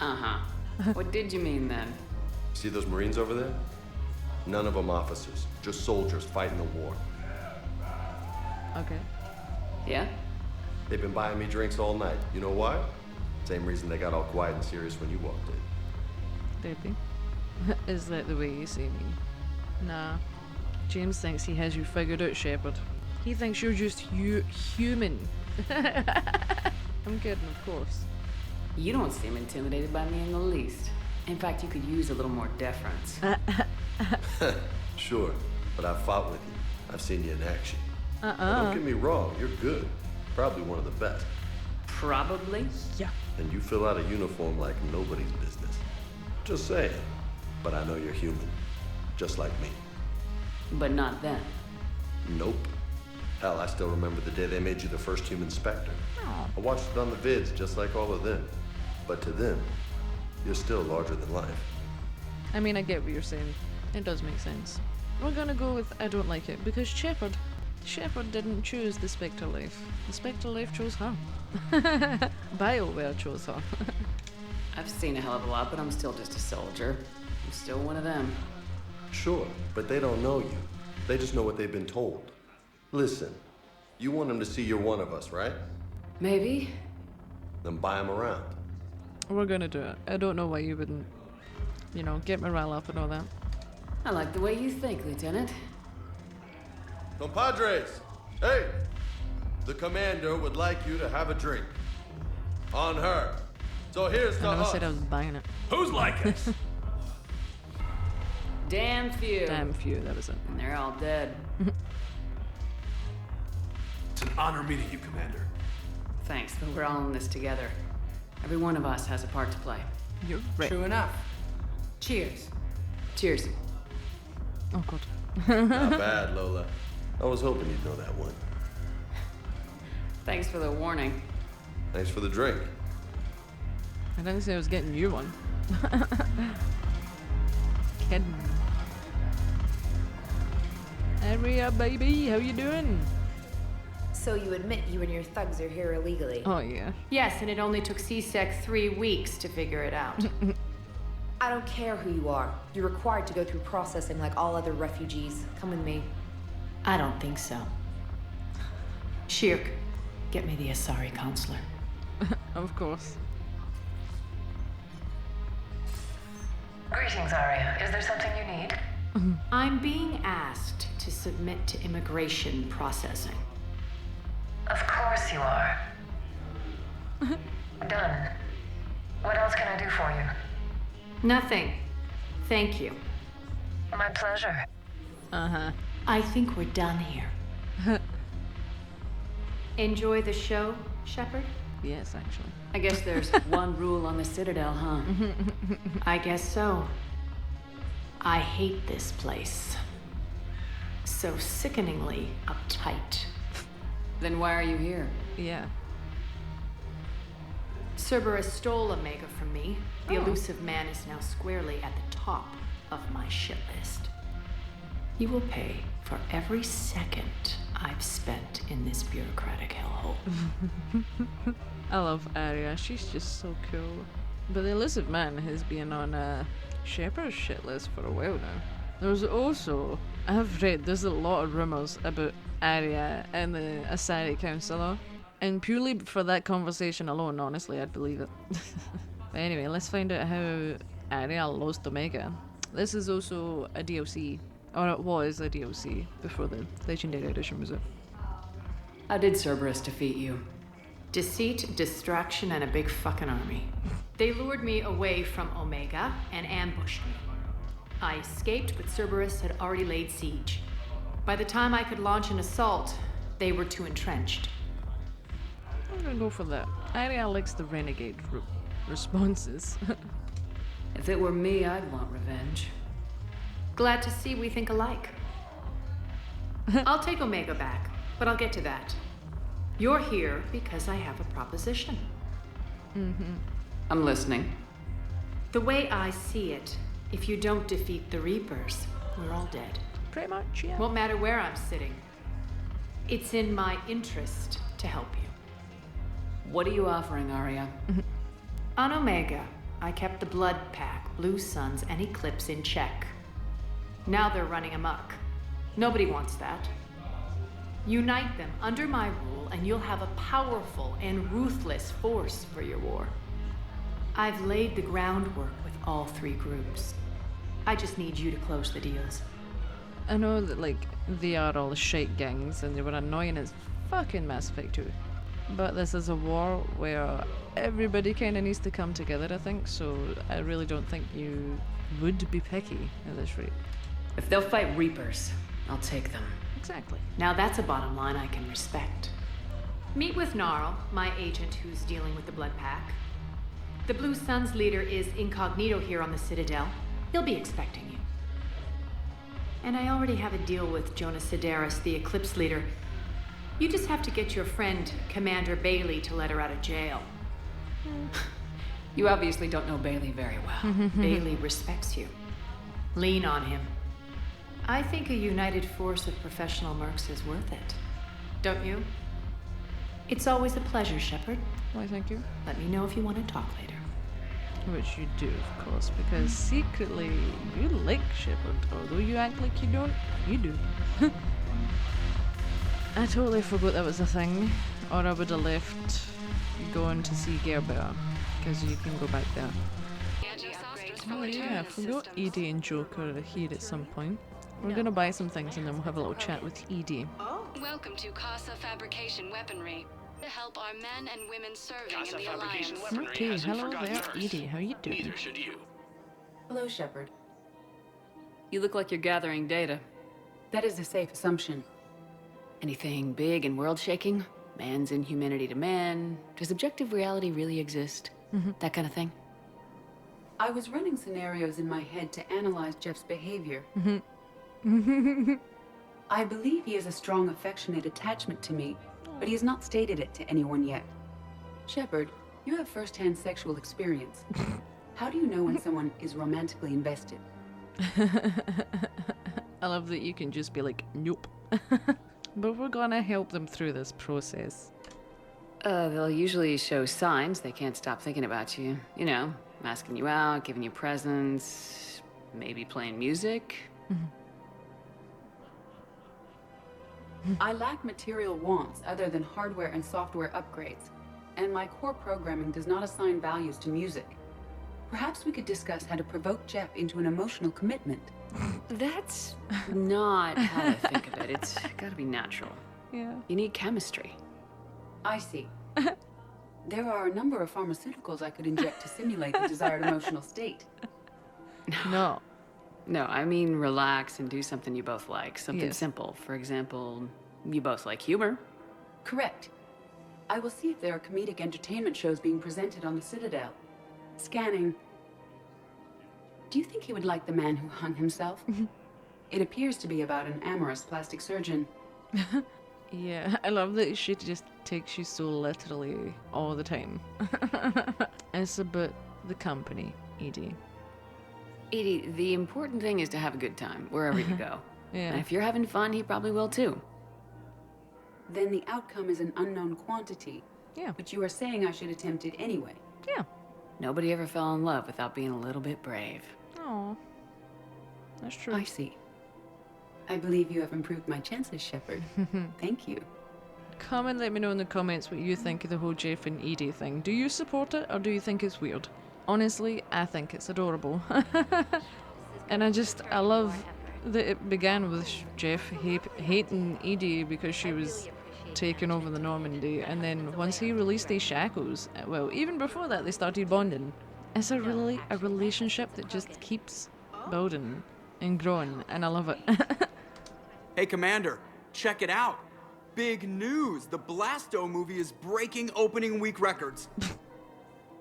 Lola. Uh-huh. What did you mean then? See those Marines over there? None of them officers, just soldiers fighting the war. Okay. Yeah? They've been buying me drinks all night. You know why? Same reason they got all quiet and serious when you walked in. Baby. Is that the way you see me? Nah. James thinks he has you figured out, Shepard. He thinks you're just human. I'm kidding, of course. You don't seem intimidated by me in the least. In fact, you could use a little more deference. Sure, but I've fought with you. I've seen you in action. Now, don't get me wrong, you're good. Probably one of the best. Probably? Yeah. And you fill out a uniform like nobody's business. Just saying. But I know you're human. Just like me. But not then. Nope. Hell, I still remember the day they made you the first human Spectre. I watched it on the vids, just like all of them. But to them, you're still larger than life. I mean, I get what you're saying. It does make sense. We're gonna go with I don't like it, because Shepard didn't choose the Spectre life. The Spectre life chose her. BioWare chose her. I've seen a hell of a lot, but I'm still just a soldier. I'm still one of them. Sure, but they don't know you. They just know what they've been told. Listen, you want them to see you're one of us, right? Maybe. Then buy them around. We're gonna do it. I don't know why you wouldn't, you know, get morale up and all that. I like the way you think, Lieutenant. Compadres, hey! The commander would like you to have a drink. On her. So here's to I never us. said I was buying it. Who's like us? Damn few. Damn few, that was it. And they're all dead. It's an honor meeting you, Commander. Thanks, but we're all in this together. Every one of us has a part to play. You're right. True enough. Cheers. Cheers. Oh, God. Not bad, Lola. I was hoping you'd know that one. Thanks for the warning. Thanks for the drink. I didn't say I was getting you one. Kidding. Area, baby, how you doing? So you admit you and your thugs are here illegally? Oh, yeah. Yes, and it only took CSEC 3 weeks to figure it out. I don't care who you are. You're required to go through processing like all other refugees. Come with me. I don't think so. Shirk, get me the Asari counselor. Of course. Greetings, Arya. Is there something you need? I'm being asked to submit to immigration processing. Of course you are. Done. What else can I do for you? Nothing. Thank you. My pleasure. Uh-huh. I think we're done here. Enjoy the show, Shepard? Yes, actually. I guess there's one rule on the Citadel, huh? I guess so. I hate this place. So sickeningly uptight. Then why are you here? Yeah. Cerberus stole Omega from me. The elusive man is now squarely at the top of my shit list. You will pay for every second I've spent in this bureaucratic hellhole. I love Arya. She's just so cool. But the elusive man has been on Shepard's shit list for a while now. There's also, I've read, there's a lot of rumours about Arya and the Asari Counselor. And purely for that conversation alone, honestly, I'd believe it. But anyway, let's find out how Arya lost Omega. This is also a DLC. Or it was a DLC before the Legendary Edition was out. How did Cerberus defeat you? Deceit, distraction, and a big fucking army. They lured me away from Omega and ambushed me. I escaped, but Cerberus had already laid siege. By the time I could launch an assault, they were too entrenched. I'm gonna go for that. Arya likes the renegade responses. If it were me, I'd want revenge. Glad to see we think alike. I'll take Omega back, but I'll get to that. You're here because I have a proposition. I'm listening. The way I see it, if you don't defeat the Reapers, we're all dead. Pretty much, yeah. Won't matter where I'm sitting. It's in my interest to help you. What are you offering, Arya? On Omega, I kept the Blood Pack, Blue Suns, and Eclipse in check. Now they're running amok. Nobody wants that. Unite them under my rule, and you'll have a powerful and ruthless force for your war. I've laid the groundwork with all three groups. I just need you to close the deals. I know that, like, they are all the shite gangs, and they were annoying as fucking Mass Effect 2. But this is a war where everybody kind of needs to come together, I think, so I really don't think you would be picky at this rate. If they'll fight Reapers, I'll take them. Exactly. Now that's a bottom line I can respect. Meet with Gnarl, my agent who's dealing with the Blood Pack. The Blue Suns leader is incognito here on the Citadel. He'll be expecting you. And I already have a deal with Jonas Sidaris, the Eclipse leader. You just have to get your friend, Commander Bailey, to let her out of jail. You obviously don't know Bailey very well. Bailey respects you. Lean on him. I think a united force of professional mercs is worth it. Don't you? It's always a pleasure, Shepard. Why, thank you. Let me know if you want to talk later. Which you do, of course, because secretly you like Shepard, although you act like you don't. You do. I totally forgot that was a thing, or I would have left going to see Gerber, because you can go back there. Oh yeah, I forgot Edie and Joker are here at some point. We're gonna buy some things and then we'll have a little chat with Edie. Welcome to Casa Fabrication Weaponry, to help our men and women serving in the Alliance. Okay, hello there, Edie. How you doing? Neither should you. Hello, Shepard. You look like you're gathering data. That is a safe assumption. Anything big and world-shaking? Man's inhumanity to man? Does objective reality really exist? That kind of thing? I was running scenarios in my head to analyze Jeff's behavior. I believe he has a strong affectionate attachment to me, but he has not stated it to anyone yet. Shepard, you have first-hand sexual experience. How do you know when someone is romantically invested? I love that you can just be like, nope. But we're gonna help them through this process. They'll usually show signs they can't stop thinking about you. You know, asking you out, giving you presents, maybe playing music. I lack material wants other than hardware and software upgrades, and my core programming does not assign values to music. Perhaps we could discuss how to provoke Jeff into an emotional commitment. That's not how I think of it. It's gotta be natural. Yeah. You need chemistry. I see. There are a number of pharmaceuticals I could inject to simulate the desired emotional state. No. No, I mean relax and do something you both like. Something Yes. simple. For example, you both like humor. Correct. I will see if there are comedic entertainment shows being presented on the Citadel. Scanning. Do you think he would like The Man Who Hung Himself? It appears to be about an amorous plastic surgeon. Yeah, I love that she just takes you so literally all the time. It's about the company, Edie. Edie, the important thing is to have a good time, wherever you go. Yeah. And if you're having fun, he probably will too. Then the outcome is an unknown quantity. Yeah. But you are saying I should attempt it anyway. Yeah. Nobody ever fell in love without being a little bit brave. Oh, that's true. I see. I believe you have improved my chances, Shepard. Thank you. Come and let me know in the comments what you think of the whole Jeff and Edie thing. Do you support it or do you think it's weird? Honestly, I think it's adorable. And I love that it began with Jeff hating Edie because she was taking over the Normandy, and then once he released these shackles, well, even before that, they started bonding. It's a relationship that just keeps building and growing, and I love it. Hey, Commander, check it out. Big news! The Blasto movie is breaking opening week records.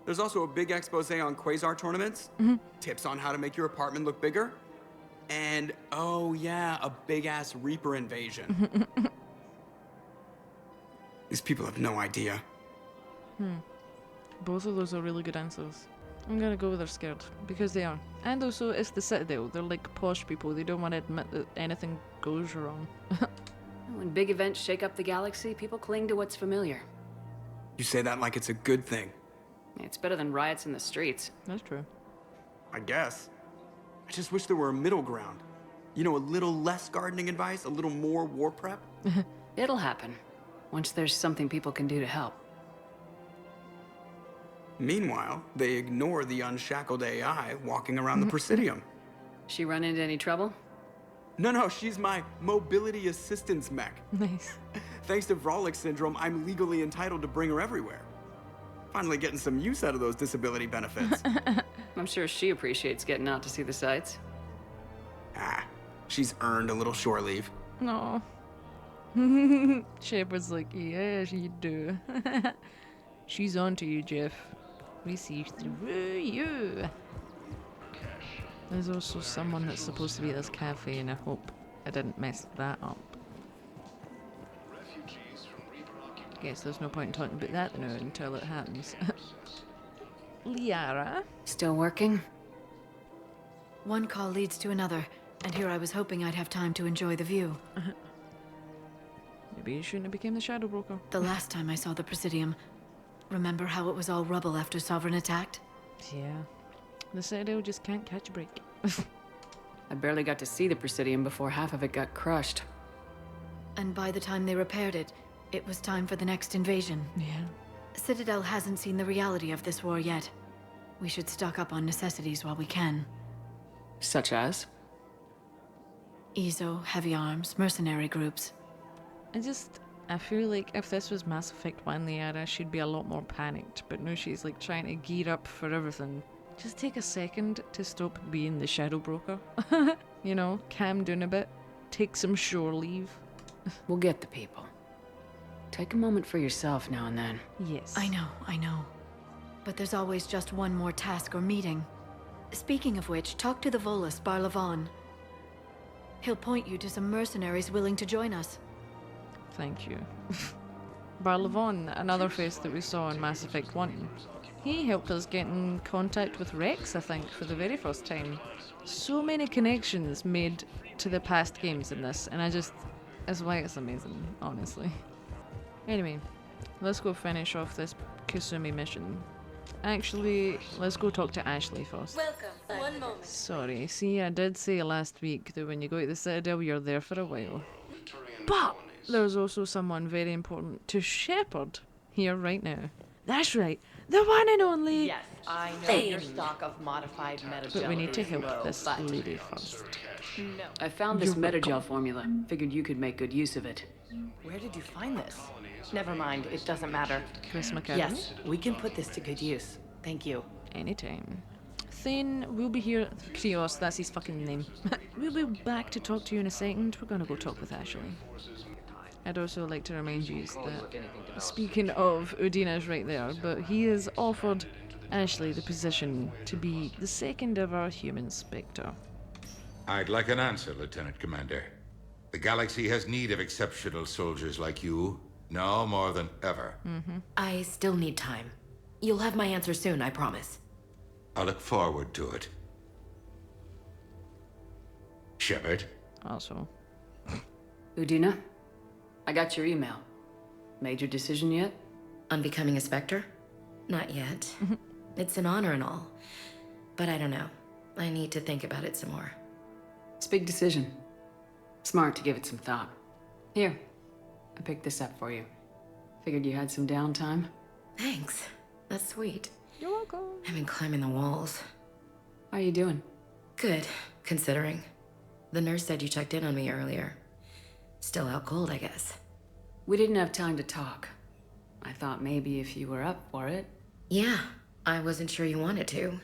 There's also a big expose on Quasar tournaments, tips on how to make your apartment look bigger, and, oh yeah, a big-ass Reaper invasion. These people have no idea. Both of those are really good answers. I'm gonna go with they're scared, because they are. And also, it's the Citadel. They're like posh people. They don't want to admit that anything goes wrong. Well, When big events shake up the galaxy, people cling to what's familiar. You say that like it's a good thing. It's better than riots in the streets. That's true. I guess. I just wish there were a middle ground. You know, a little less gardening advice, a little more war prep. It'll happen. Once there's something people can do to help. Meanwhile, they ignore the unshackled AI walking around the Presidium. She run into any trouble? No, she's my mobility assistance mech. Nice. Thanks to Vrolic syndrome, I'm legally entitled to bring her everywhere. Finally getting some use out of those disability benefits. I'm sure she appreciates getting out to see the sights. She's earned a little shore leave. No. Shepard's like, yeah, she do. She's on to you, Jeff. We see through you. There's also someone that's supposed to be at this cafe, and I hope I didn't mess that up. Guess there's no point in talking about that now until it happens. Liara? Still working? One call leads to another, and here I was hoping I'd have time to enjoy the view. Maybe you shouldn't have become the Shadow Broker. The last time I saw the Presidium, remember how it was all rubble after Sovereign attacked? Yeah. The Citadel just can't catch a break. I barely got to see the Presidium before half of it got crushed. And by the time they repaired it, it was time for the next invasion. Yeah. Citadel hasn't seen the reality of this war yet. We should stock up on necessities while we can. Such as? EZO, heavy arms, mercenary groups. I feel like if this was Mass Effect 1 Liara, she'd be a lot more panicked, but now she's like trying to gear up for everything. Just take a second to stop being the Shadow Broker. You know, calm down a bit, take some shore leave. We'll get the people. Take a moment for yourself now and then. Yes. I know. But there's always just one more task or meeting. Speaking of which, talk to the Volus, Barlavon. He'll point you to some mercenaries willing to join us. Thank you. Barlavon, another face that we saw in Mass Effect 1. He helped us get in contact with Rex, I think, for the very first time. So many connections made to the past games in this, and that's why it's amazing, honestly. Anyway, let's go finish off this Kasumi mission. Actually, let's go talk to Ashley first. Welcome. One moment. Sorry, see, I did say last week that when you go to the Citadel, you're there for a while. But there's also someone very important to Shepard here right now. That's right, the one and only. Yes, I know your stock of modified metagel. But we need to is help low, this but lady first. No. I found this metagel formula. Figured you could make good use of it. Where did you find this? Never mind, it doesn't matter. Grissom Academy? Yes, we can put this to good use. Thank you. Anytime. Thane will be here. Krios, that's his fucking name. We'll be back to talk to you in a second. We're gonna go talk with Ashley. I'd also like to remind you that, speaking of, Udina's right there, but he has offered Ashley the position to be the second ever human Spectre. I'd like an answer, Lieutenant Commander. The galaxy has need of exceptional soldiers like you, now more than ever. I still need time. You'll have my answer soon, I promise. I look forward to it. Shepard? Also. Udina, I got your email. Made your decision yet? On becoming a Spectre? Not yet. It's an honor and all. But I don't know. I need to think about it some more. It's a big decision. Smart to give it some thought. Here, I picked this up for you. Figured you had some downtime. Thanks. That's sweet. You're welcome. I've been climbing the walls. How you doing? Good, considering. The nurse said you checked in on me earlier. Still out cold, I guess. We didn't have time to talk. I thought maybe if you were up for it. Yeah, I wasn't sure you wanted to.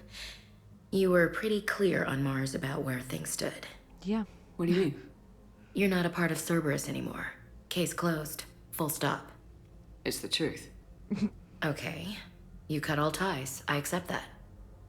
You were pretty clear on Mars about where things stood. Yeah. What do you mean? You're not a part of Cerberus anymore. Case closed. Full stop. It's the truth. Okay. You cut all ties. I accept that.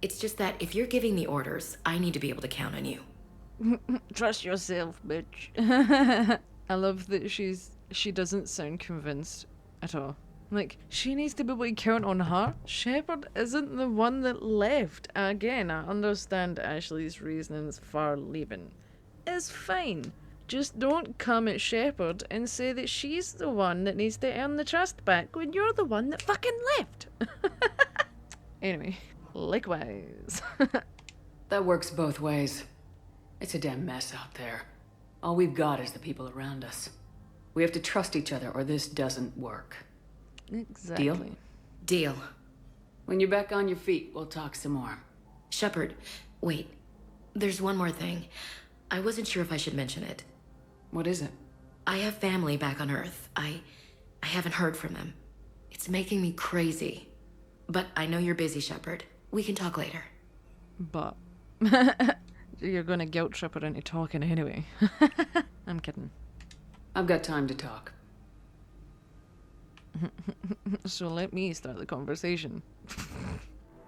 It's just that if you're giving the orders, I need to be able to count on you. Trust yourself, bitch. I love that she doesn't sound convinced at all. Like, she needs to be able to count on her. Shepard isn't the one that left. Again, I understand Ashley's reasons for leaving. It's fine. Just don't come at Shepard and say that she's the one that needs to earn the trust back when you're the one that fucking left. Anyway, likewise. That works both ways. It's a damn mess out there. All we've got is the people around us. We have to trust each other or this doesn't work. Exactly. Deal? Deal. When you're back on your feet, we'll talk some more. Shepard, wait. There's one more thing. I wasn't sure if I should mention it. What is it? I have family back on Earth. I haven't heard from them. It's making me crazy. But I know you're busy, Shepard. We can talk later. But you're gonna guilt trip her into talking anyway. I'm kidding. I've got time to talk. So let me start the conversation.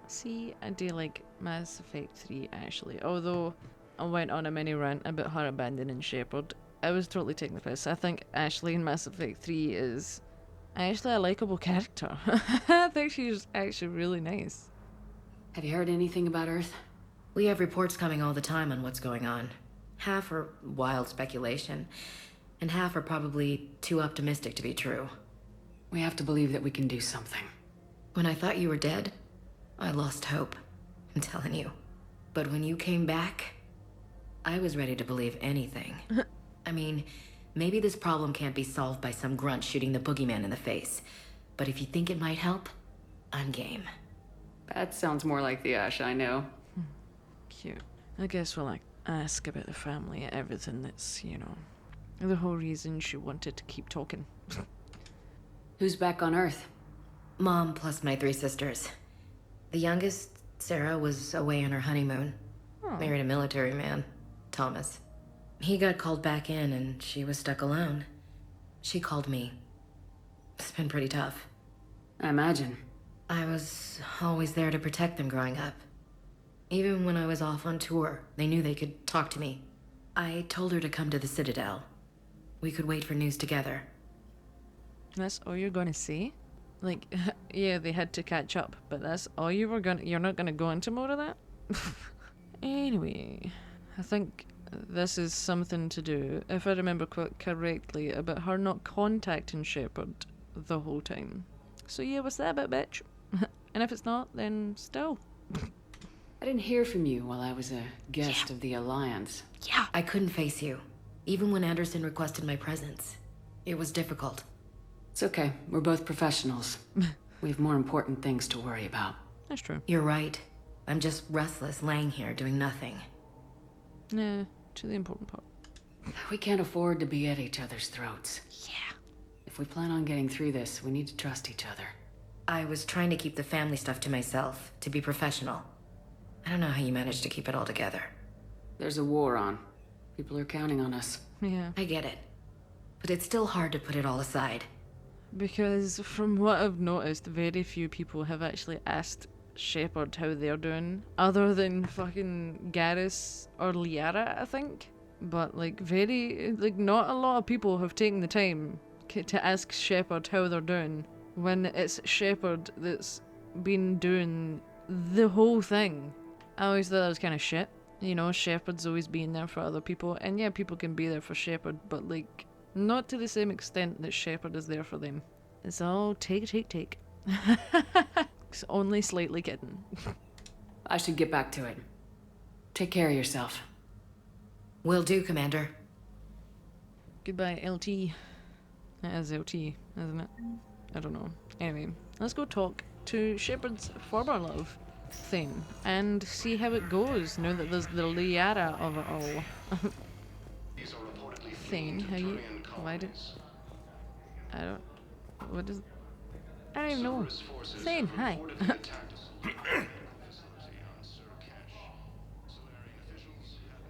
See, I do like Mass Effect 3 actually, although I went on a mini rant about her abandoning Shepard. I was totally taking the piss. I think Ashley in Mass Effect 3 is actually a likable character. I think she's actually really nice. Have you heard anything about Earth? We have reports coming all the time on what's going on. Half are wild speculation, and half are probably too optimistic to be true. We have to believe that we can do something. When I thought you were dead, I lost hope. I'm telling you. But when you came back, I was ready to believe anything. I mean, maybe this problem can't be solved by some grunt shooting the boogeyman in the face. But if you think it might help, I'm game. That sounds more like the Ash I know. Cute. I guess we'll ask about the family, everything that's, you know, the whole reason she wanted to keep talking. Who's back on Earth? Mom plus my 3 sisters. The youngest, Sarah, was away on her honeymoon. Oh. Married a military man, Thomas. He got called back in and she was stuck alone. She called me. It's been pretty tough. I imagine. I was always there to protect them growing up. Even when I was off on tour, they knew they could talk to me. I told her to come to the Citadel. We could wait for news together. That's all you're gonna say? Like, yeah, they had to catch up, but that's all you were gonna... You're not gonna go into more of that? Anyway, I think this is something to do, if I remember correctly, about her not contacting Shepard the whole time. So yeah, what's that about, bitch? And if it's not, then still. I didn't hear from you while I was a guest of the Alliance. Yeah. I couldn't face you, even when Anderson requested my presence. It was difficult. It's okay. We're both professionals. We have more important things to worry about. That's true. You're right. I'm just restless, laying here, doing nothing. Nah, to the important part. We can't afford to be at each other's throats. Yeah. If we plan on getting through this, we need to trust each other. I was trying to keep the family stuff to myself, to be professional. I don't know how you managed to keep it all together. There's a war on. People are counting on us. Yeah. I get it. But it's still hard to put it all aside. Because from what I've noticed, very few people have actually asked Shepard how they're doing, other than fucking Garrus or Liara, I think. But like not a lot of people have taken the time to ask Shepard how they're doing, when it's Shepard that's been doing the whole thing. I always thought that was kind of shit. You know, Shepard's always been there for other people, and yeah, people can be there for Shepard, but like, not to the same extent that Shepard is there for them. It's all take. It's only slightly kidding. I should get back to it. Take care of yourself. Will do, Commander. Goodbye, LT. That is LT, isn't it? I don't know. Anyway, let's go talk to Shepard's former love, Thane, and see how it goes now that there's the Liara of it all. Thane, how you... Why did... I don't... What is... I don't even know. Thane, hi.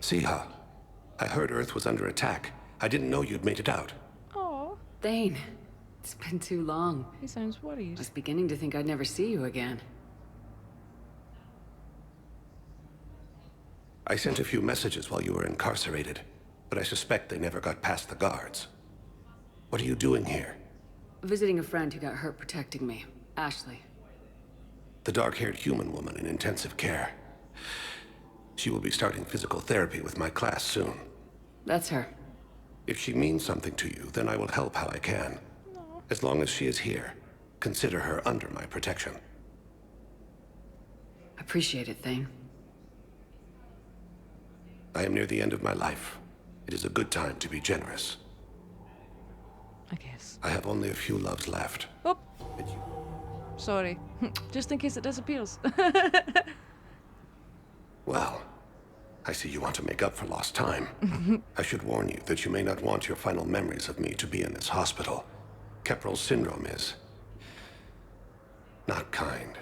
Siha, I heard Earth was under attack. I didn't know you'd made it out. Aw. Thane, it's been too long. He sounds worried. I was beginning to think I'd never see you again. I sent a few messages while you were incarcerated, but I suspect they never got past the guards. What are you doing here? Visiting a friend who got hurt protecting me, Ashley. The dark-haired human woman in intensive care. She will be starting physical therapy with my class soon. That's her. If she means something to you, then I will help how I can. As long as she is here, consider her under my protection. Appreciate it, Thane. I am near the end of my life. It is a good time to be generous. I guess. I have only a few loves left. Oh! Sorry. Just in case it disappears. Well, I see you want to make up for lost time. I should warn you that you may not want your final memories of me to be in this hospital. Kepral's syndrome is... not kind.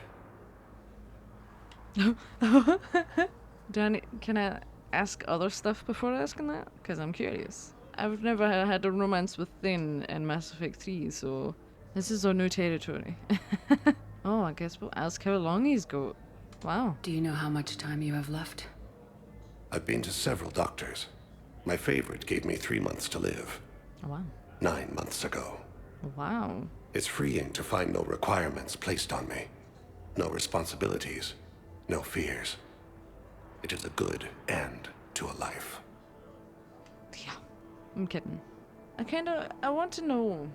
Danny, can I ask other stuff before asking that? Because I'm curious. I've never had a romance with Thane in Mass Effect 3, so this is our new territory. Oh, I guess we'll ask how long he's got. Wow. Do you know how much time you have left? I've been to several doctors. My favorite gave me 3 months to live. Oh, wow. 9 months ago. Wow. It's freeing to find no requirements placed on me. No responsibilities. No fears. It is a good end to a life. Yeah, I'm kidding. I want to know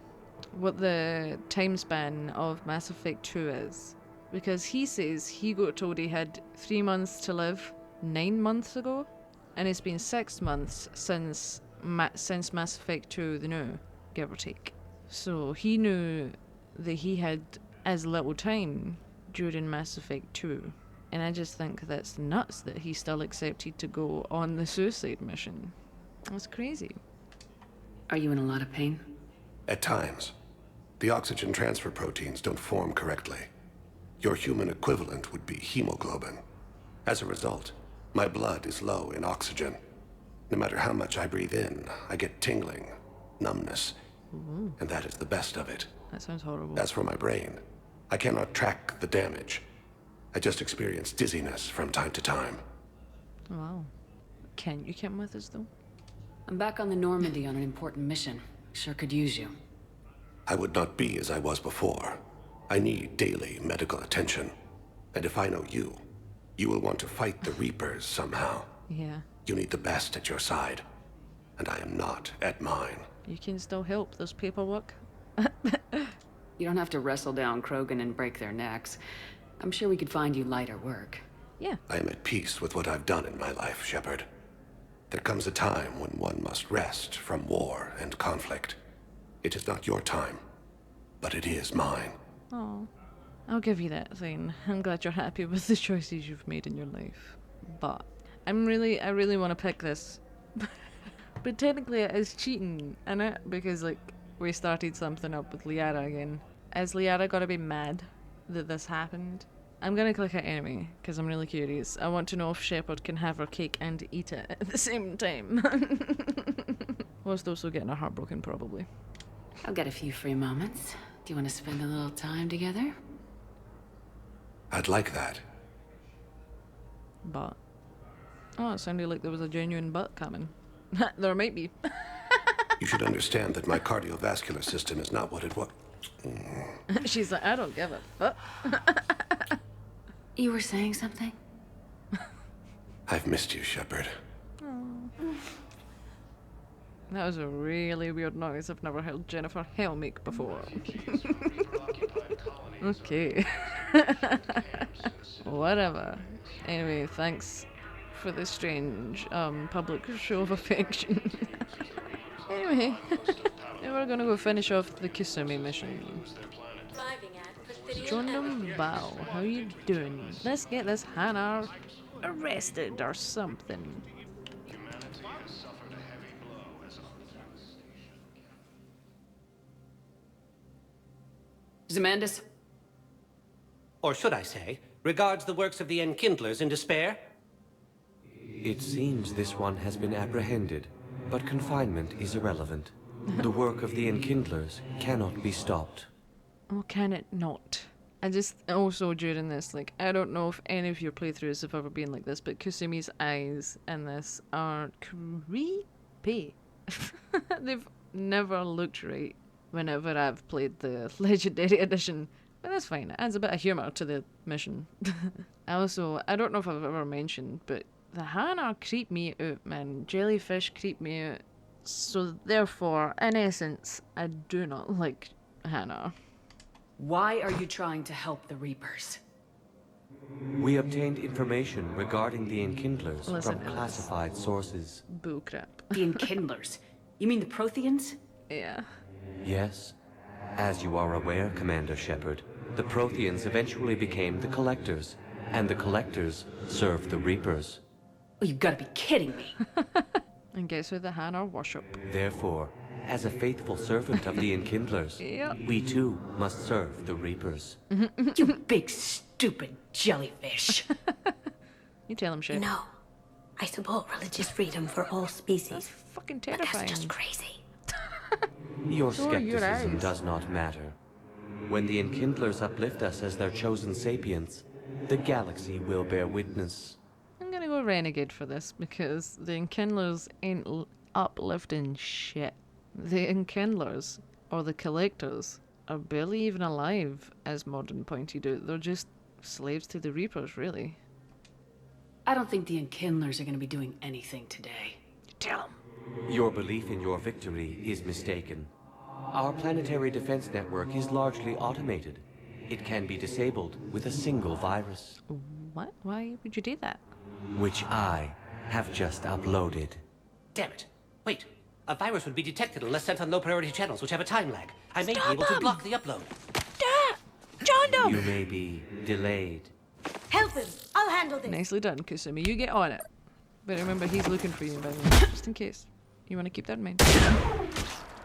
what the time span of Mass Effect 2 is. Because he says he got told he had 3 months to live 9 months ago. And it's been 6 months since Mass Effect 2 the new, give or take. So he knew that he had as little time during Mass Effect 2. And I just think that's nuts that he still accepted to go on the suicide mission. That's crazy. Are you in a lot of pain? At times. The oxygen transfer proteins don't form correctly. Your human equivalent would be hemoglobin. As a result, my blood is low in oxygen. No matter how much I breathe in, I get tingling, numbness, and that is the best of it. That sounds horrible. As for my brain, I cannot track the damage. I just experience dizziness from time to time. Wow. Can you come with us, though? I'm back on the Normandy on an important mission. Sure could use you. I would not be as I was before. I need daily medical attention. And if I know you, you will want to fight the Reapers somehow. Yeah. You need the best at your side. And I am not at mine. You can still help. There's paperwork. You don't have to wrestle down Krogan and break their necks. I'm sure we could find you lighter work. Yeah. I am at peace with what I've done in my life, Shepard. There comes a time when one must rest from war and conflict. It is not your time, but it is mine. Oh, I'll give you that, Thane. I'm glad you're happy with the choices you've made in your life. But I really want to pick this. But technically it is cheating, innit? Because, like, we started something up with Liara again. Is Liara gotta be mad that this happened? I'm gonna click at enemy, because I'm really curious. I want to know if Shepard can have her cake and eat it at the same time. Whilst also getting her heart broken, probably. I'll get a few free moments. Do you want to spend a little time together? I'd like that. But... oh, it sounded like there was a genuine but coming. There might be. You should understand that my cardiovascular system is not what it was. She's like, I don't give a fuck. You were saying something? I've missed you, Shepard. That was a really weird noise. I've never heard Jennifer Hale make before. Okay. Whatever. Anyway, thanks for this strange public show of affection. Anyway, we're gonna go finish off the Kasumi mission. Jondum Bao, how you doing? Let's get this Hanar arrested or something. Zemandis? Or should I say, regards the works of the Enkindlers in despair? It seems this one has been apprehended, but confinement is irrelevant. The work of the Enkindlers cannot be stopped. Oh, can it not? I just, also during this, like, I don't know if any of your playthroughs have ever been like this, but Kusumi's eyes in this are creepy. They've never looked right whenever I've played the Legendary Edition. But that's fine, it adds a bit of humour to the mission. I don't know if I've ever mentioned, but the Hanar creep me out, man. Jellyfish creep me out. So therefore, in essence, I do not like Hanar. Why are you trying to help the Reapers? We obtained information regarding the Enkindlers Listen from to classified sources. Bullcrap. The Enkindlers? You mean the Protheans? Yeah. Yes. As you are aware, Commander Shepard, the Protheans eventually became the Collectors, and the Collectors served the Reapers. Oh, you gotta be kidding me. And guess who the Hanar worship? Therefore, as a faithful servant of the Enkindlers, Yep. we too must serve the Reapers. You big stupid jellyfish. You tell him shit. No. I support religious freedom for all species. Fucking But terrifying. that's just crazy. Your So are your skepticism eyes. does not matter. When the Enkindlers uplift us as their chosen sapients, the galaxy will bear witness. I'm gonna go renegade for this because the Enkindlers ain't uplifting shit. The Enkindlers, or the Collectors, are barely even alive, as modern pointed out. They're just slaves to the Reapers, really. I don't think the Enkindlers are gonna be doing anything today. Tell them. Your belief in your victory is mistaken. Our planetary defense network is largely automated. It can be disabled with a single virus. What? Why would you do that? Which I have just uploaded. Damn it. Wait. A virus would be detected unless sent on low priority channels, which have a time lag. I may Stop be able to him! block the upload. John Doe! You may be delayed. Help him! I'll handle this! Nicely done, Kusumi. You get on it. But remember, he's looking for you, by the way, just in case. You want to keep that in mind.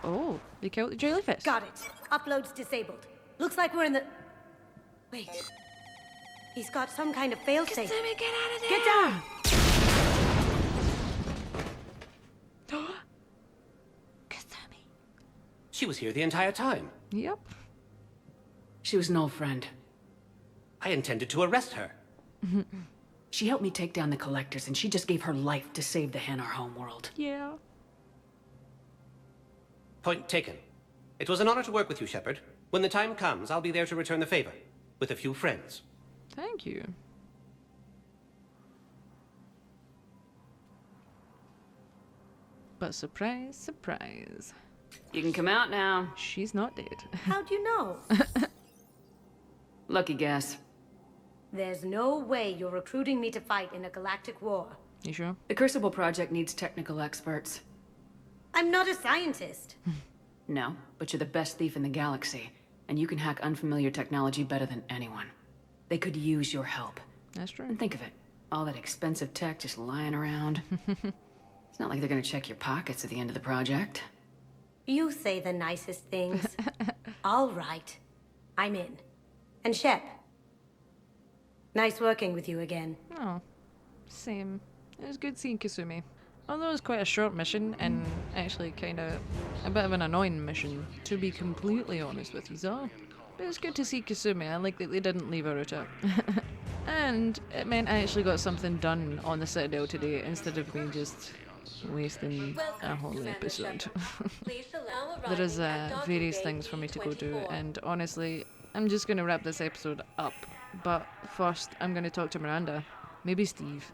Oh, they killed the jellyfish. Got it. Upload's disabled. Looks like we're in the... Wait. He's got some kind of failsafe. Kusumi, get out of there! Get down! Kusumi. She was here the entire time. Yep. She was an old friend. I intended to arrest her. She helped me take down the Collectors, and she just gave her life to save the Hanar homeworld. Yeah. Point taken. It was an honor to work with you, Shepard. When the time comes, I'll be there to return the favor. With a few friends. Thank you. But surprise, surprise. You can come out now. She's not dead. How'd you know? Lucky guess. There's no way you're recruiting me to fight in a galactic war. You sure? The Crucible Project needs technical experts. I'm not a scientist. No, but you're the best thief in the galaxy, and you can hack unfamiliar technology better than anyone. They could use your help. That's true. And think of it, all that expensive tech just lying around. It's not like they're gonna check your pockets at the end of the project. You say the nicest things. All right. I'm in. And Shep. Nice working with you again. Oh, same. It was good seeing Kusumi. Although it was quite a short mission, and actually kind of a bit of an annoying mission, to be completely honest with you, so. But it's good to see Kusumi. I like that they didn't leave her out of it. And it meant I actually got something done on the Citadel today, instead of me just wasting a whole episode. There is various things for me to go do, and honestly, I'm just going to wrap this episode up. But first, I'm going to talk to Miranda. Maybe Steve.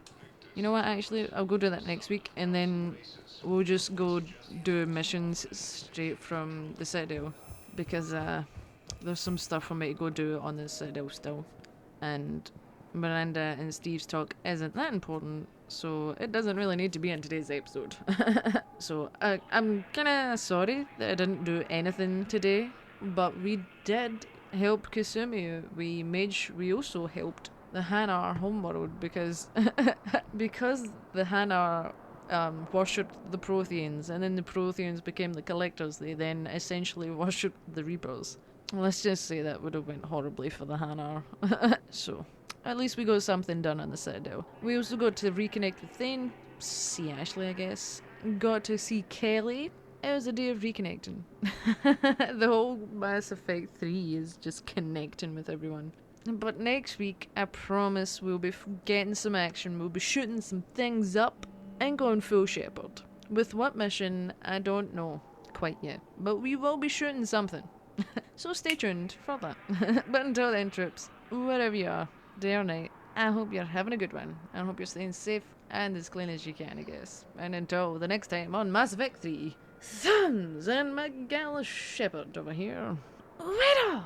You know what, actually, I'll go do that next week, and then we'll just go do missions straight from the Citadel. Because there's some stuff for me to go do on the Citadel still. And Miranda and Steve's talk isn't that important, so it doesn't really need to be in today's episode. So I'm kinda sorry that I didn't do anything today, but we did help Kusumi. We also helped the Hanar homeworld because the Hanar worshipped the Protheans, and then the Protheans became the Collectors. They then essentially worshipped the Reapers. Let's just say that would have went horribly for the Hanar. So, at least we got something done on the Citadel. We also got to reconnect with Thane, see Ashley, I guess. Got to see Kelly. It was a day of reconnecting. The whole Mass Effect 3 is just connecting with everyone. But next week, I promise we'll be getting some action. We'll be shooting some things up and going full Shepard. With what mission, I don't know quite yet. But we will be shooting something. So stay tuned for that. But until then, troops, wherever you are, day or night, I hope you're having a good one. I hope you're staying safe and as clean as you can, I guess. And until the next time on Mass Effect 3, Sons and Miguel Shepard over here. Later!